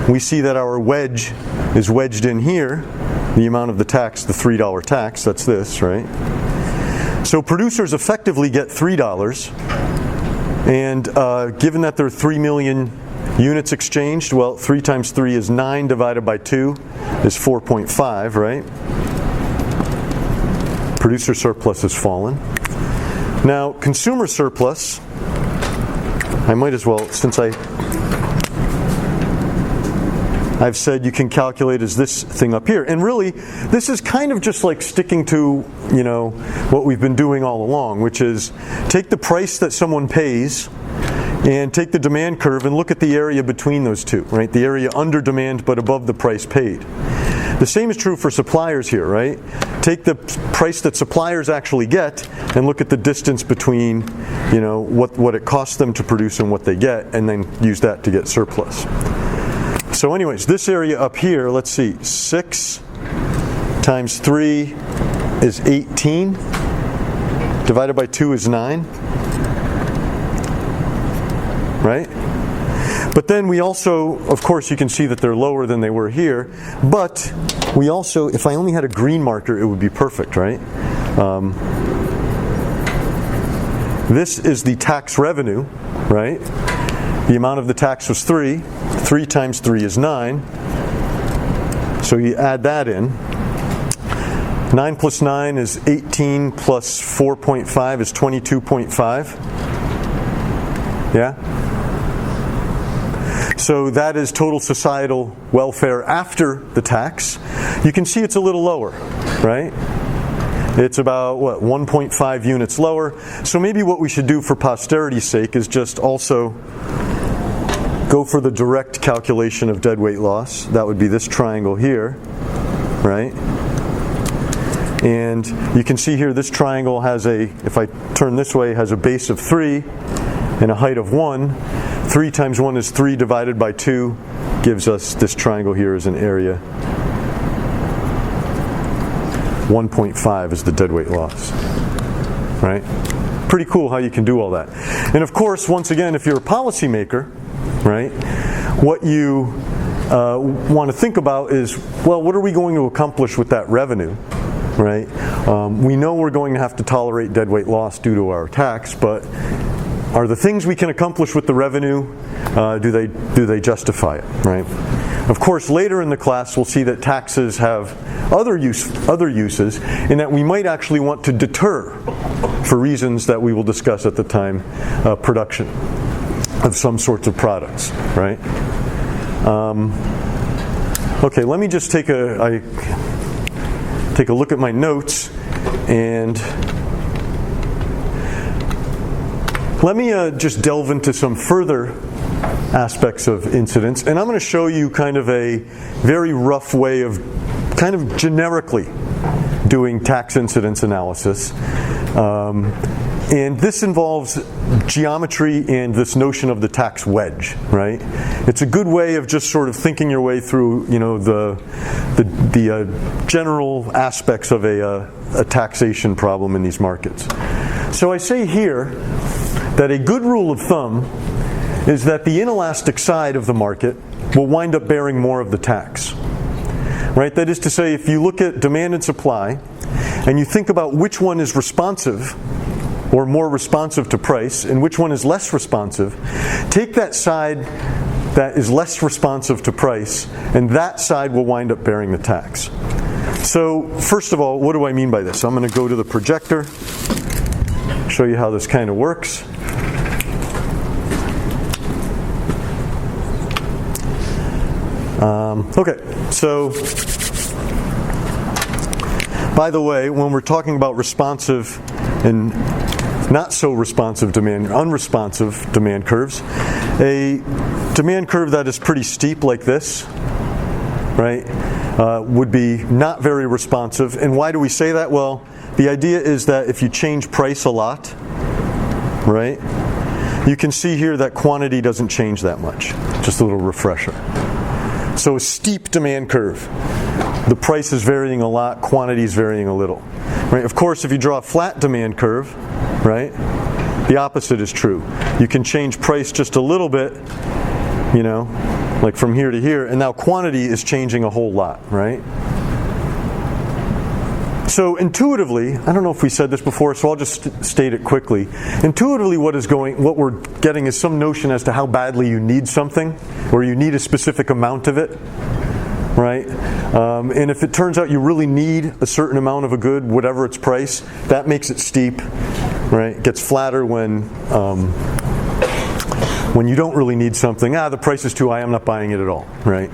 we see that our wedge is wedged in here, the amount of the tax, the $3 tax, that's this, right? So producers effectively get $3, and given that there are 3 million units exchanged, well, 3 times 3 is 9 divided by 2 is 4.5, right? Producer surplus has fallen. Now, consumer surplus, I might as well, since I've said you can calculate as this thing up here. And really, this is kind of just like sticking to, what we've been doing all along, which is take the price that someone pays and take the demand curve and look at the area between those two, right? The area under demand but above the price paid. The same is true for suppliers here, right? Take the price that suppliers actually get and look at the distance between, what it costs them to produce and what they get, and then use that to get surplus. So anyways, this area up here, let's see, 6 times 3 is 18, divided by 2 is 9. Right? But then we also, of course, you can see that they're lower than they were here, but we also, if I only had a green marker, it would be perfect, right? This is the tax revenue, right? The amount of the tax was 3. 3 times 3 is 9. So you add that in. 9 plus 9 is 18 plus 4.5 is 22.5. Yeah? So that is total societal welfare after the tax. You can see it's a little lower, right? It's about, 1.5 units lower. So maybe what we should do for posterity's sake is just also go for the direct calculation of deadweight loss. That would be this triangle here, right? And you can see here this triangle has if I turn this way, has a base of 3 and a height of 1. 3 times 1 is 3 divided by 2 gives us this triangle here as an area. 1.5 is the deadweight loss, right? Pretty cool how you can do all that. And of course, once again, if you're a policymaker, right, what you want to think about is, well, what are we going to accomplish with that revenue, right? We know we're going to have to tolerate deadweight loss due to our tax, but are the things we can accomplish with the revenue, do they justify it, right? Of course, later in the class, we'll see that taxes have other uses, in that we might actually want to deter, for reasons that we will discuss at the time, production of some sorts of products, right? Okay, let me just take a look at my notes, and let me just delve into some further aspects of incidence, and I'm going to show you kind of a very rough way of kind of generically doing tax incidence analysis. And this involves geometry and this notion of the tax wedge, right? It's a good way of just sort of thinking your way through, the general aspects of a taxation problem in these markets. So I say here that a good rule of thumb is that the inelastic side of the market will wind up bearing more of the tax, right? That is to say, if you look at demand and supply, and you think about which one is responsive or more responsive to price, and which one is less responsive, take that side that is less responsive to price, and that side will wind up bearing the tax. So, first of all, what do I mean by this? I'm going to go to the projector, show you how this kind of works. Okay, so by the way, when we're talking about responsive and not so responsive demand, unresponsive demand curves, a demand curve that is pretty steep like this, right, would be not very responsive. And why do we say that? Well, the idea is that if you change price a lot, right, you can see here that quantity doesn't change that much. Just a little refresher. So a steep demand curve. The price is varying a lot, quantity is varying a little. Right? Of course, if you draw a flat demand curve, right, the opposite is true. You can change price just a little bit, like from here to here, and now quantity is changing a whole lot, right? So intuitively, I don't know if we said this before, so I'll just state it quickly. Intuitively, what we're getting is some notion as to how badly you need something, or you need a specific amount of it, right? And if it turns out you really need a certain amount of a good, whatever its price, that makes it steep, right? It gets flatter when you don't really need something. The price is too high, I'm not buying it at all, right?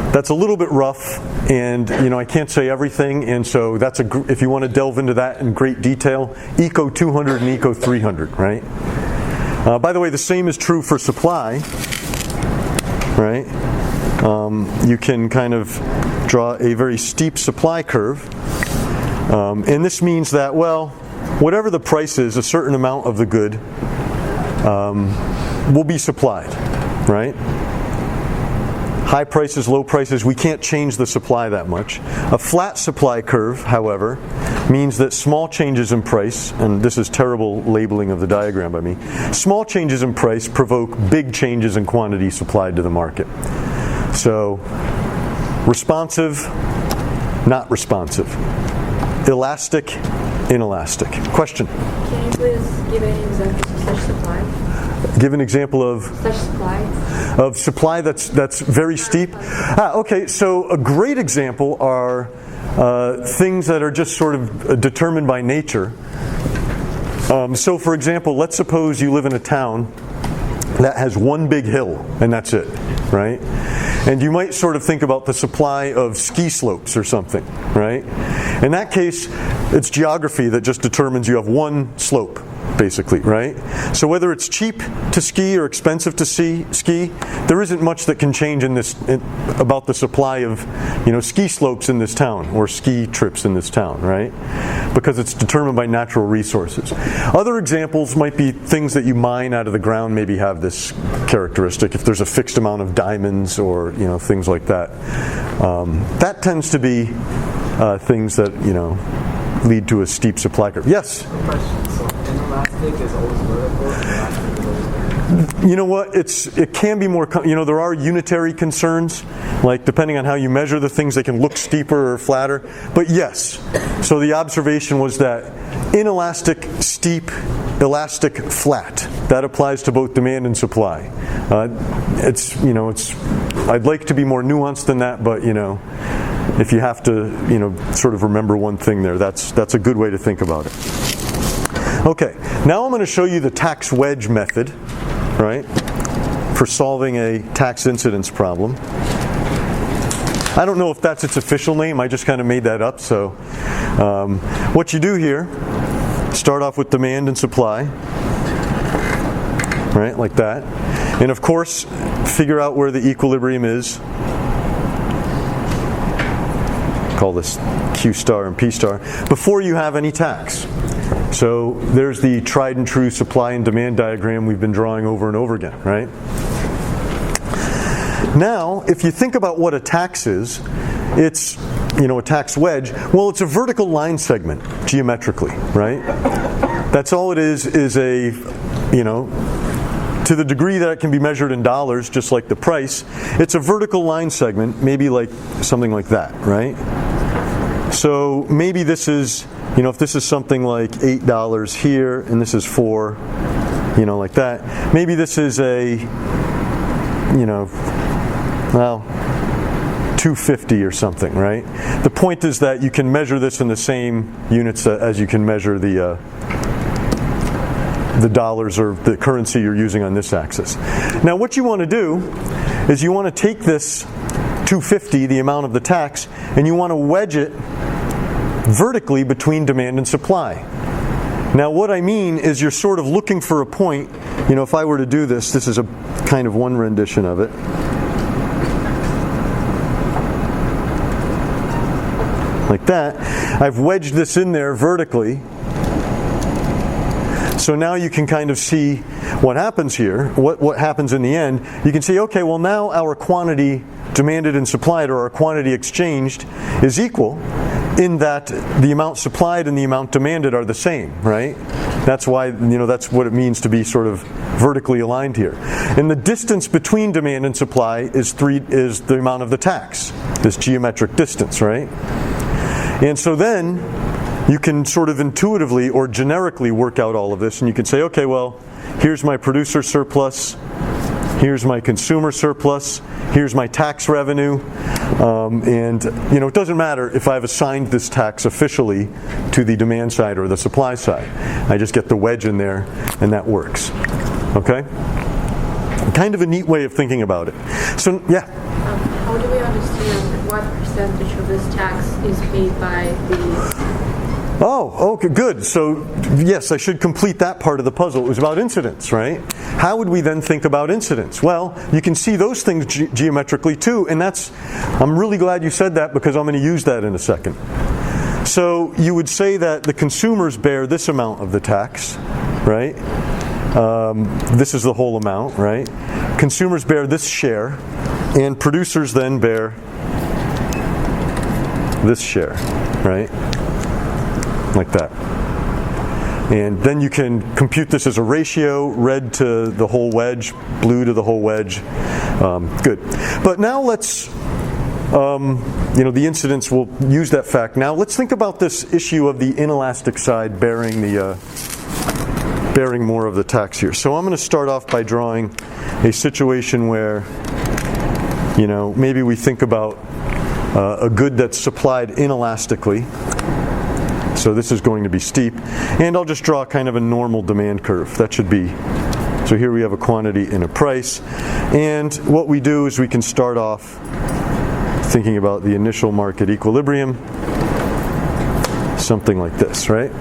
That's a little bit rough, and I can't say everything, and so that's if you want to delve into that in great detail, Eco 200 and Eco 300, right? By the way, the same is true for supply, right? You can kind of draw a very steep supply curve, and this means that, well, whatever the price is, a certain amount of the good will be supplied, right? High prices, low prices, we can't change the supply that much. A flat supply curve, however, means that small changes in price, and this is terrible labeling of the diagram by me, small changes in price provoke big changes in quantity supplied to the market. So, responsive, not responsive. Elastic, inelastic. Question? Can you please give any examples of such supply? Give an example of such supply. Of supply that's very steep. Okay, so a great example are things that are just sort of determined by nature. So, for example, let's suppose you live in a town that has one big hill, and that's it, right? And you might sort of think about the supply of ski slopes or something, right? In that case, it's geography that just determines you have one slope, basically, right? So whether it's cheap to ski or expensive to ski, there isn't much that can change about the supply of, ski slopes in this town or ski trips in this town, right? Because it's determined by natural resources. Other examples might be things that you mine out of the ground maybe have this characteristic. If there's a fixed amount of diamonds or things like that, that tends to be things that lead to a steep supply curve. Yes. Inelastic is always vertical, elastic is always vertical. You know what? It can be more. There are unitary concerns, like depending on how you measure the things, they can look steeper or flatter. But yes, so the observation was that inelastic, steep, elastic, flat. That applies to both demand and supply. I'd like to be more nuanced than that, but if you have to, sort of remember one thing there, that's a good way to think about it. Okay, now I'm going to show you the tax wedge method, right, for solving a tax incidence problem. I don't know if that's its official name, I just kind of made that up. So what you do here, start off with demand and supply, right, like that. And of course, figure out where the equilibrium is. Call this Q star and P star, before you have any tax. So there's the tried and true supply and demand diagram we've been drawing over and over again, right? Now, if you think about what a tax is, it's, a tax wedge. Well, it's a vertical line segment, geometrically, right? That's all it is a, to the degree that it can be measured in dollars, just like the price, it's a vertical line segment, maybe like something like that, right? So maybe this is, if this is something like $8 here, and this is $4, like that, maybe this is a, $2.50 or something, right? The point is that you can measure this in the same units as you can measure the dollars or the currency you're using on this axis. Now what you want to do is you want to take this $2.50, the amount of the tax, and you want to wedge it vertically between demand and supply. Now what I mean is you're sort of looking for a point, if I were to do this is a kind of one rendition of it. Like that. I've wedged this in there vertically. So now you can kind of see what happens here, what happens in the end. You can see, okay, well now our quantity demanded and supplied, or our quantity exchanged, is equal in that the amount supplied and the amount demanded are the same, right? That's why, that's what it means to be sort of vertically aligned here. And the distance between demand and supply is the amount of the tax, this geometric distance, right? And so then you can sort of intuitively or generically work out all of this, and you can say, okay, well, here's my producer surplus, here's my consumer surplus, here's my tax revenue, and it doesn't matter if I've assigned this tax officially to the demand side or the supply side. I just get the wedge in there, and that works. Okay? Kind of a neat way of thinking about it. So, yeah? How do we understand what percentage of this tax is paid by the... Oh, okay, good. So, yes, I should complete that part of the puzzle. It was about incidence, right? How would we then think about incidence? Well, you can see those things geometrically too, and I'm really glad you said that because I'm going to use that in a second. So, you would say that the consumers bear this amount of the tax, right? This is the whole amount, right? Consumers bear this share, and producers then bear this share, right? Like that. And then you can compute this as a ratio, red to the whole wedge, blue to the whole wedge. Good. But now let's, the incidence, we'll use that fact. Now let's think about this issue of the inelastic side bearing more of the tax here. So I'm going to start off by drawing a situation where, maybe we think about a good that's supplied inelastically. So this is going to be steep, and I'll just draw kind of a normal demand curve. That should be So here we have a quantity and a price. And what we do is we can start off thinking about the initial market equilibrium, something like this, right?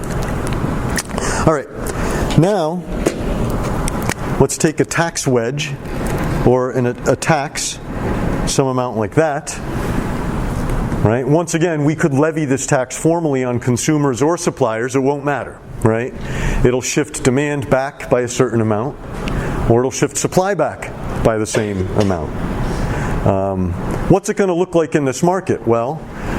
All right, now let's take a tax wedge, or a tax, some amount like that, right? Once again, we could levy this tax formally on consumers or suppliers. It won't matter, right? It'll shift demand back by a certain amount, or it'll shift supply back by the same amount. What's it going to look like in this market? Well,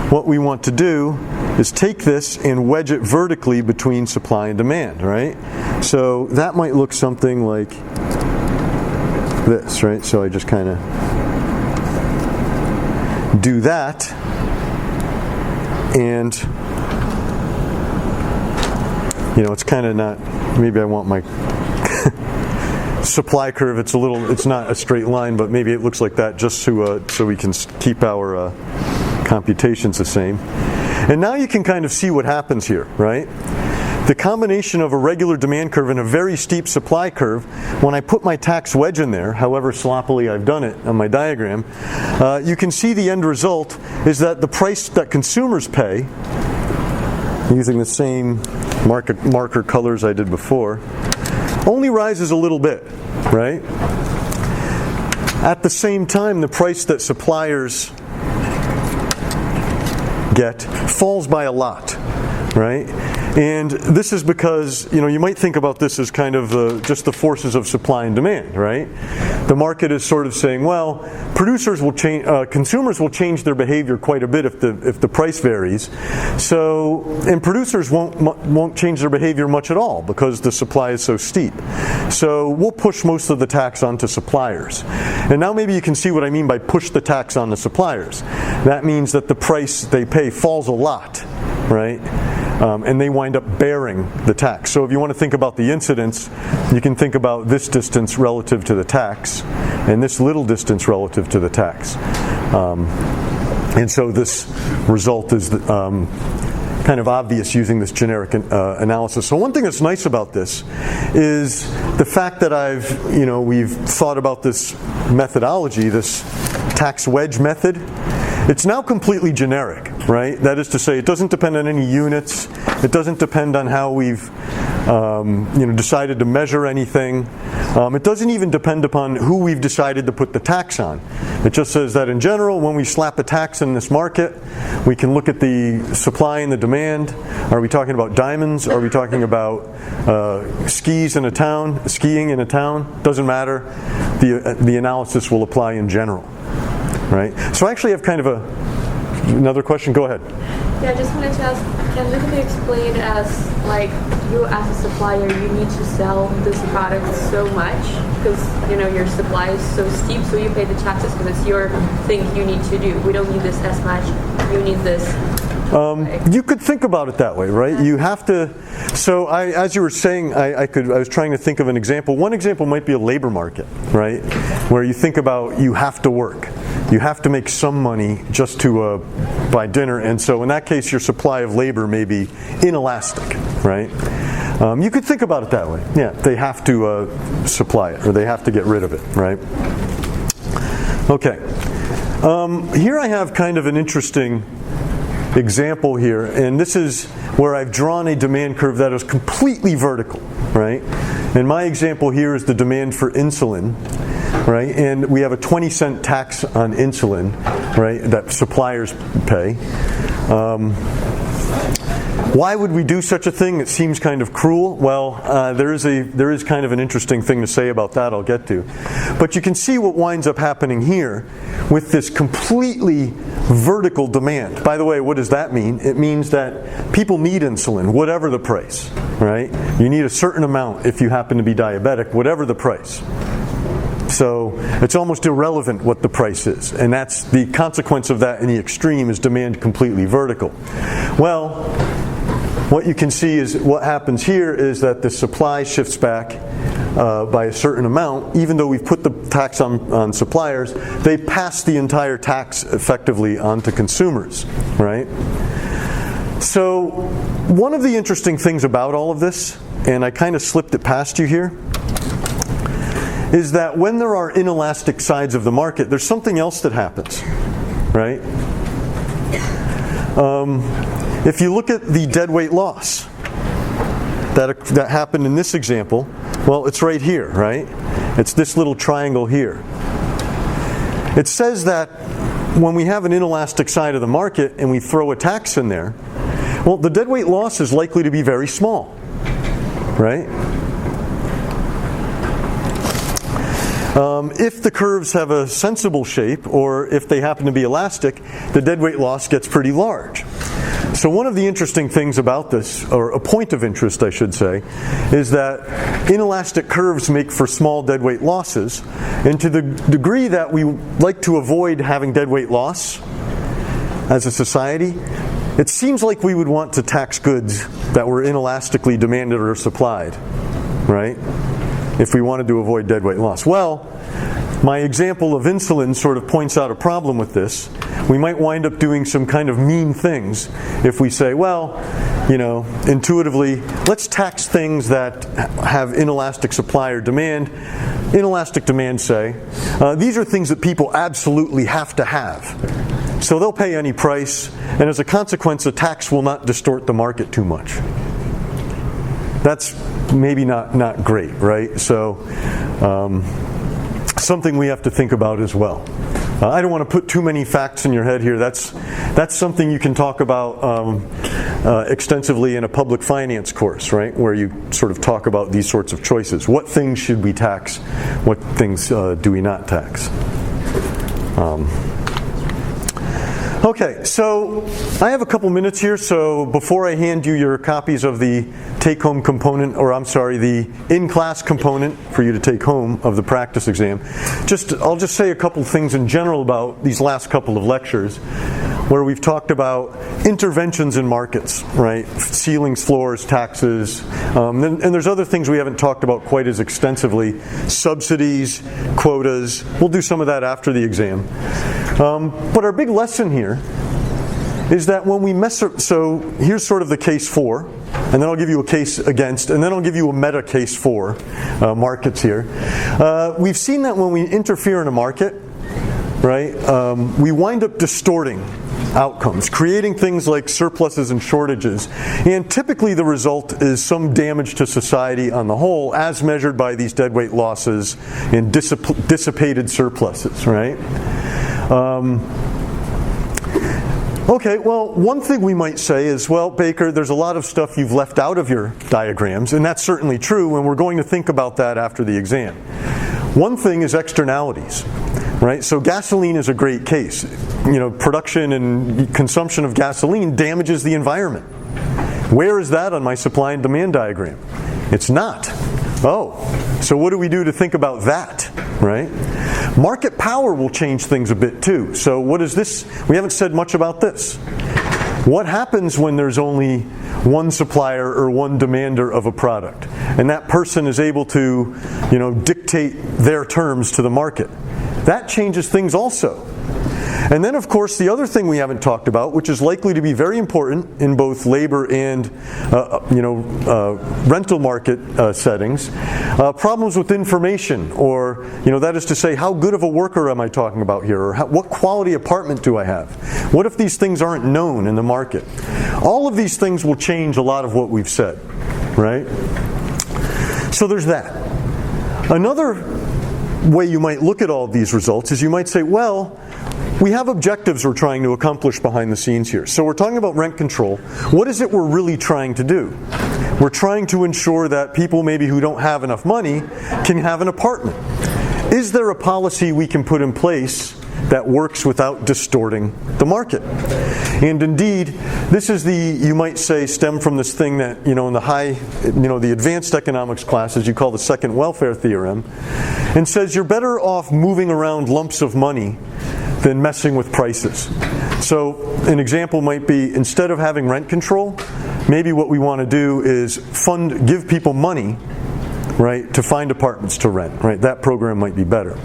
what we want to do is take this and wedge it vertically between supply and demand, right? So that might look something like this, right? So I just kind of do that, and it's kind of not, maybe I want my supply curve, it's not a straight line, but maybe it looks like that just so we can keep our computations the same. And now you can kind of see what happens here, right? The combination of a regular demand curve and a very steep supply curve, when I put my tax wedge in there, however sloppily I've done it on my diagram, you can see the end result is that the price that consumers pay, using the same marker colors I did before, only rises a little bit, right? At the same time, the price that suppliers get falls by a lot, right? And this is because, you might think about this as kind of just the forces of supply and demand, right? The market is sort of saying, well, consumers will change their behavior quite a bit if the price varies. So, and producers won't change their behavior much at all because the supply is so steep. So we'll push most of the tax onto suppliers. And now maybe you can see what I mean by push the tax on the suppliers. That means that the price they pay falls a lot, right? And they wind up bearing the tax. So if you want to think about the incidence, you can think about this distance relative to the tax and this little distance relative to the tax. And so this result is kind of obvious using this generic analysis. So one thing that's nice about this is the fact that we've thought about this methodology, this tax wedge method. It's now completely generic, right? That is to say, it doesn't depend on any units. It doesn't depend on how we've decided to measure anything. It doesn't even depend upon who we've decided to put the tax on. It just says that in general, when we slap a tax in this market, we can look at the supply and the demand. Are we talking about diamonds? Are we talking about skiing in a town? Doesn't matter. The analysis will apply in general. Right? So I actually have kind of another question. Go ahead. Yeah, I just wanted to ask, can you explain as, like, you as a supplier, you need to sell this product so much because, your supply is so steep, so you pay the taxes because it's your thing you need to do. We don't need this as much. You need this. You could think about it that way, right? You have to. So, as you were saying, I was trying to think of an example. One example might be a labor market, right? Where you think about you have to work. You have to make some money just to buy dinner, and so in that case, your supply of labor may be inelastic, right? You could think about it that way. Yeah, they have to supply it, or they have to get rid of it, right? Okay. Here I have kind of an interesting example here, and this is where I've drawn a demand curve that is completely vertical, right? And my example here is the demand for insulin. Right, and we have a 20-cent tax on insulin, right, that suppliers pay. Why would we do such a thing? It seems kind of cruel. Well, there is kind of an interesting thing to say about that. I'll get to, but you can see what winds up happening here with this completely vertical demand. By the way, what does that mean? It means that people need insulin, whatever the price. Right? You need a certain amount if you happen to be diabetic, whatever the price. So it's almost irrelevant what the price is. And that's the consequence of that in the extreme is demand completely vertical. Well, what you can see is what happens here is that the supply shifts back by a certain amount. Even though we've put the tax on suppliers, they pass the entire tax effectively onto consumers, right? So one of the interesting things about all of this, and I kind of slipped it past you here, is that when there are inelastic sides of the market, there's something else that happens, right? If you look at the deadweight loss that happened in this example, well, it's right here, right? It's this little triangle here. It says that when we have an inelastic side of the market and we throw a tax in there, well, the deadweight loss is likely to be very small, right? If the curves have a sensible shape, or if they happen to be elastic, the deadweight loss gets pretty large. So one of the interesting things about this, or a point of interest I should say, is that inelastic curves make for small deadweight losses, and to the degree that we like to avoid having deadweight loss as a society, it seems like we would want to tax goods that were inelastically demanded or supplied, right? If we wanted to avoid deadweight loss. Well, my example of insulin sort of points out a problem with this. We might wind up doing some kind of mean things if we say, well, you know, intuitively, let's tax things that have inelastic supply or demand. Inelastic demand, say, these are things that people absolutely have to have. So they'll pay any price, and as a consequence, a tax will not distort the market too much. That's maybe not great, right? So something we have to think about as well. I don't want to put too many facts in your head here. That's something you can talk about extensively in a public finance course, right? Where you sort of talk about these sorts of choices. What things should we tax? What things do we not tax? Okay, so I have a couple minutes here, so before I hand you your copies of the take-home component, or I'm sorry, the in-class component for you to take home of the practice exam, I'll just say a couple things in general about these last couple of lectures, where we've talked about interventions in markets, right? Ceilings, floors, taxes, and there's other things we haven't talked about quite as extensively. Subsidies, quotas. We'll do some of that after the exam. But our big lesson here is that when we so here's sort of the case for, and then I'll give you a case against, and then I'll give you a meta case for markets here. We've seen that when we interfere in a market, right, we wind up distorting outcomes, creating things like surpluses and shortages, and typically the result is some damage to society on the whole, as measured by these deadweight losses and dissipated surpluses, right? Okay, well, one thing we might say is, well, Baker, there's a lot of stuff you've left out of your diagrams, and that's certainly true, and we're going to think about that after the exam. One thing is externalities, right? So gasoline is a great case. You know, production and consumption of gasoline damages the environment. Where is that on my supply and demand diagram? It's not. Oh, so what do we do to think about that, right? Market power will change things a bit too. So what is this? We haven't said much about this. What happens when there's only one supplier or one demander of a product, and that person is able to, you know, dictate their terms to the market? That changes things also. And then, of course, the other thing we haven't talked about, which is likely to be very important in both labor and rental market settings, problems with information, or that is to say, how good of a worker am I talking about here, or what quality apartment do I have? What if these things aren't known in the market? All of these things will change a lot of what we've said, right? So there's that. Another way you might look at all of these results is you might say, well, we have objectives we're trying to accomplish behind the scenes here. So we're talking about rent control. What is it we're really trying to do? We're trying to ensure that people maybe who don't have enough money can have an apartment. Is there a policy we can put in place that works without distorting the market? And indeed, this is you might say, stem from this thing that, in the advanced economics classes you call the second welfare theorem, and says you're better off moving around lumps of money than messing with prices. So an example might be, instead of having rent control, maybe what we want to do is give people money, right, to find apartments to rent, right? That program might be better.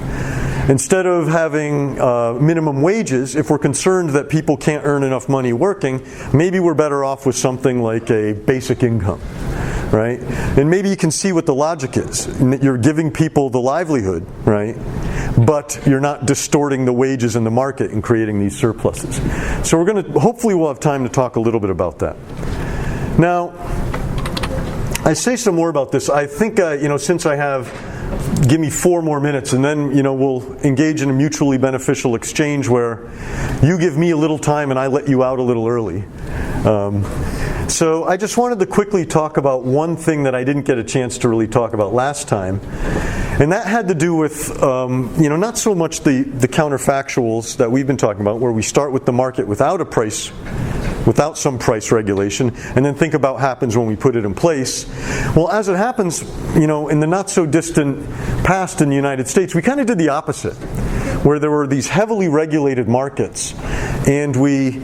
Instead of having minimum wages, if we're concerned that people can't earn enough money working, maybe we're better off with something like a basic income. right? And maybe you can see what the logic is. You're giving people the livelihood, right? But you're not distorting the wages in the market and creating these surpluses. So hopefully we'll have time to talk a little bit about that. Now, I say some more about this. I think, since I have, give me 4 more minutes, and then, we'll engage in a mutually beneficial exchange where you give me a little time and I let you out a little early. So I just wanted to quickly talk about one thing that I didn't get a chance to really talk about last time. And that had to do with, not so much the counterfactuals that we've been talking about, where we start with the market without some price regulation, and then think about what happens when we put it in place. Well, as it happens, in the not so distant past in the United States, we kind of did the opposite, where there were these heavily regulated markets, and we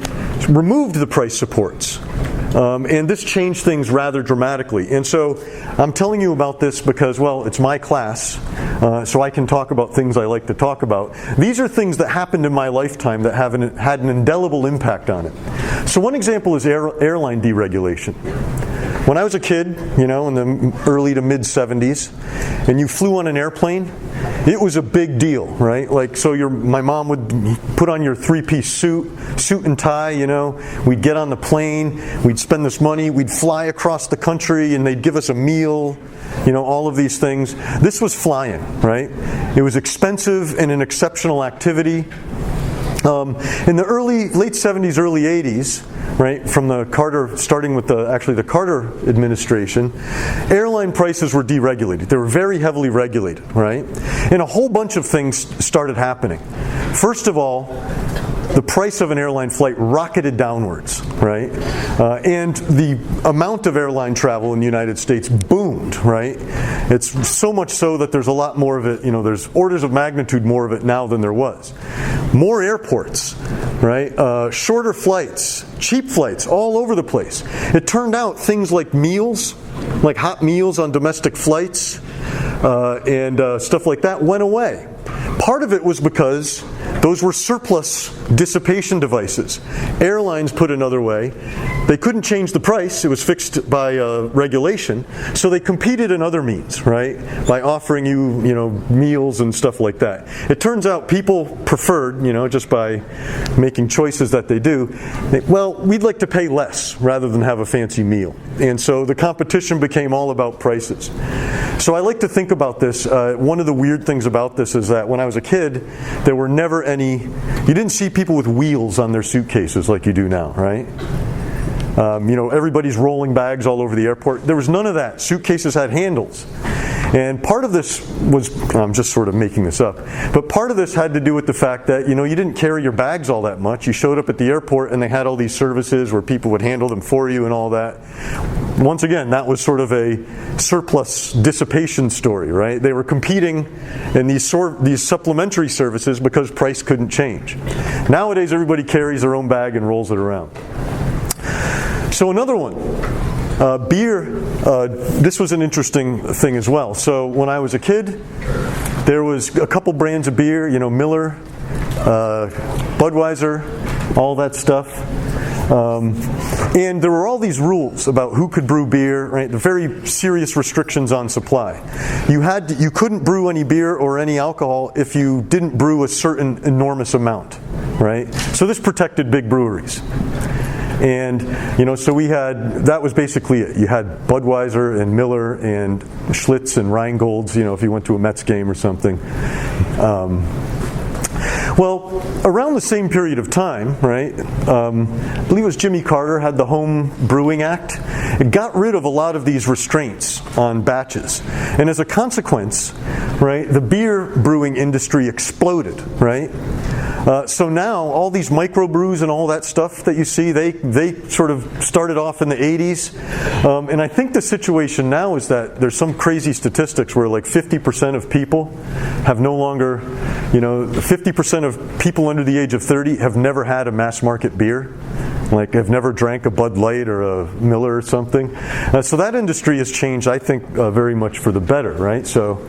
removed the price supports. And this changed things rather dramatically. And so I'm telling you about this because, well, it's my class, so I can talk about things I like to talk about. These are things that happened in my lifetime that had an indelible impact on it. So one example is airline deregulation. When I was a kid, in the early to mid 70s, and you flew on an airplane, it was a big deal, right? Like, so my mom would put on your 3-piece suit and tie, We'd get on the plane, we'd spend this money, we'd fly across the country, and they'd give us a meal, all of these things. This was flying, right? It was expensive and an exceptional activity. In the late 70s, early 80s, right, from starting with the Carter administration, airline prices were deregulated. They were very heavily regulated, right? And a whole bunch of things started happening. First of all, the price of an airline flight rocketed downwards, right? And the amount of airline travel in the United States boomed, right? It's so much so that there's a lot more of it, there's orders of magnitude more of it now than there was. More airports, right? Shorter flights, cheap flights, all over the place. It turned out things like meals, like hot meals on domestic flights, and stuff like that went away. Part of it was because those were surplus dissipation devices. Airlines, put another way, they couldn't change the price. It was fixed by regulation. So they competed in other means, right? By offering you, meals and stuff like that. It turns out people preferred, just by making choices that they do, we'd like to pay less rather than have a fancy meal. And so the competition became all about prices. So I like to think about this. One of the weird things about this is that when I was a kid, there were never you didn't see people with wheels on their suitcases like you do now, right? Everybody's rolling bags all over the airport. There was none of that. Suitcases had handles. And part of this was, I'm just sort of making this up, but part of this had to do with the fact that, you didn't carry your bags all that much. You showed up at the airport and they had all these services where people would handle them for you and all that. Once again, that was sort of a surplus dissipation story, right? They were competing in these supplementary services because price couldn't change. Nowadays, everybody carries their own bag and rolls it around. So another one. Beer, this was an interesting thing as well. So when I was a kid, there was a couple brands of beer, Miller, Budweiser, all that stuff. And there were all these rules about who could brew beer, right? The very serious restrictions on supply. You couldn't brew any beer or any alcohol if you didn't brew a certain enormous amount, right? So this protected big breweries. And, so that was basically it. You had Budweiser and Miller and Schlitz and Rheingolds, if you went to a Mets game or something. Well, around the same period of time, right, I believe it was Jimmy Carter had the Home Brewing Act. It got rid of a lot of these restraints on batches. And as a consequence, right, the beer brewing industry exploded, right? So now all these microbrews and all that stuff that you see, they sort of started off in the 80s. And I think the situation now is that there's some crazy statistics where like 50% of people have no longer, 50% of people under the age of 30 have never had a mass market beer. Like have never drank a Bud Light or a Miller or something. So that industry has changed, I think, very much for the better, right? So,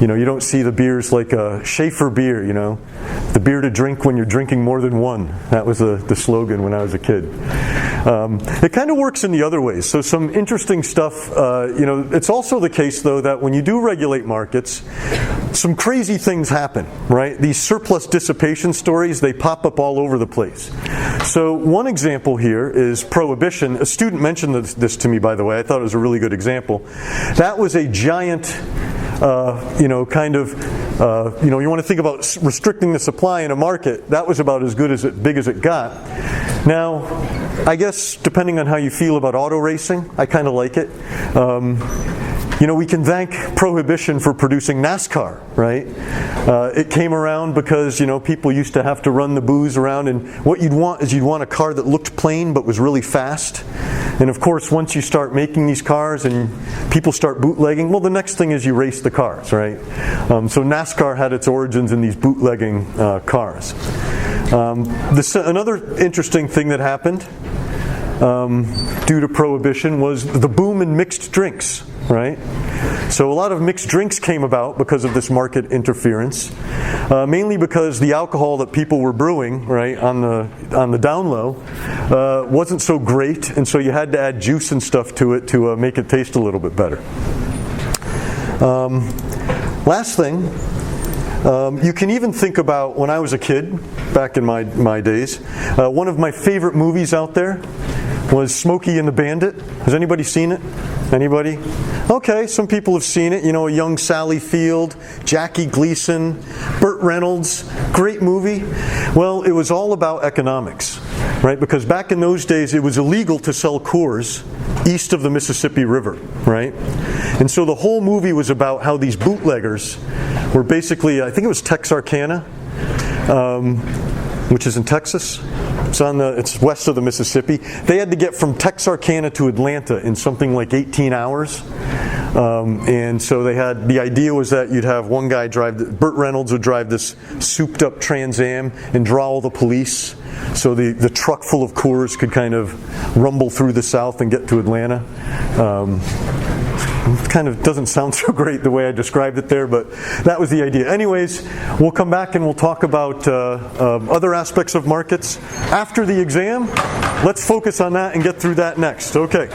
you don't see the beers like Schaefer beer, the beer to drink when you're drinking more than one. That was the slogan when I was a kid. It kind of works in the other ways. So some interesting stuff. It's also the case, though, that when you do regulate markets, some crazy things happen, right? These surplus dissipation stories, they pop up all over the place. So one example here is prohibition. A student mentioned this to me, by the way. I thought it was a really good example. That was a giant, you want to think about restricting the supply in a market. That was about as big as it got. Now, I guess depending on how you feel about auto racing, I kind of like it. We can thank Prohibition for producing NASCAR, right? It came around because, people used to have to run the booze around, and what you'd want a car that looked plain but was really fast. And of course, once you start making these cars and people start bootlegging, well, the next thing is you race the cars, right? So NASCAR had its origins in these bootlegging cars. Another interesting thing that happened due to Prohibition was the boom in mixed drinks, right? So a lot of mixed drinks came about because of this market interference, mainly because the alcohol that people were brewing, right, on the down low, wasn't so great, and so you had to add juice and stuff to it to make it taste a little bit better. Last thing, you can even think about when I was a kid, back in my days, one of my favorite movies out there was Smokey and the Bandit. Has anybody seen it? Anybody? Okay, some people have seen it. A young Sally Field, Jackie Gleason, Burt Reynolds. Great movie. Well, it was all about economics, right? Because back in those days, it was illegal to sell Coors east of the Mississippi River, right? And so the whole movie was about how these bootleggers were basically, I think it was Texarkana, which is in Texas. It's west of the Mississippi. They had to get from Texarkana to Atlanta in something like 18 hours. And so the idea was that you'd have one guy Burt Reynolds would drive this souped up Trans Am and draw all the police. So the truck full of Coors could kind of rumble through the South and get to Atlanta. It kind of doesn't sound so great the way I described it there, but that was the idea. Anyways, we'll come back and we'll talk about other aspects of markets after the exam. Let's focus on that and get through that next. Okay.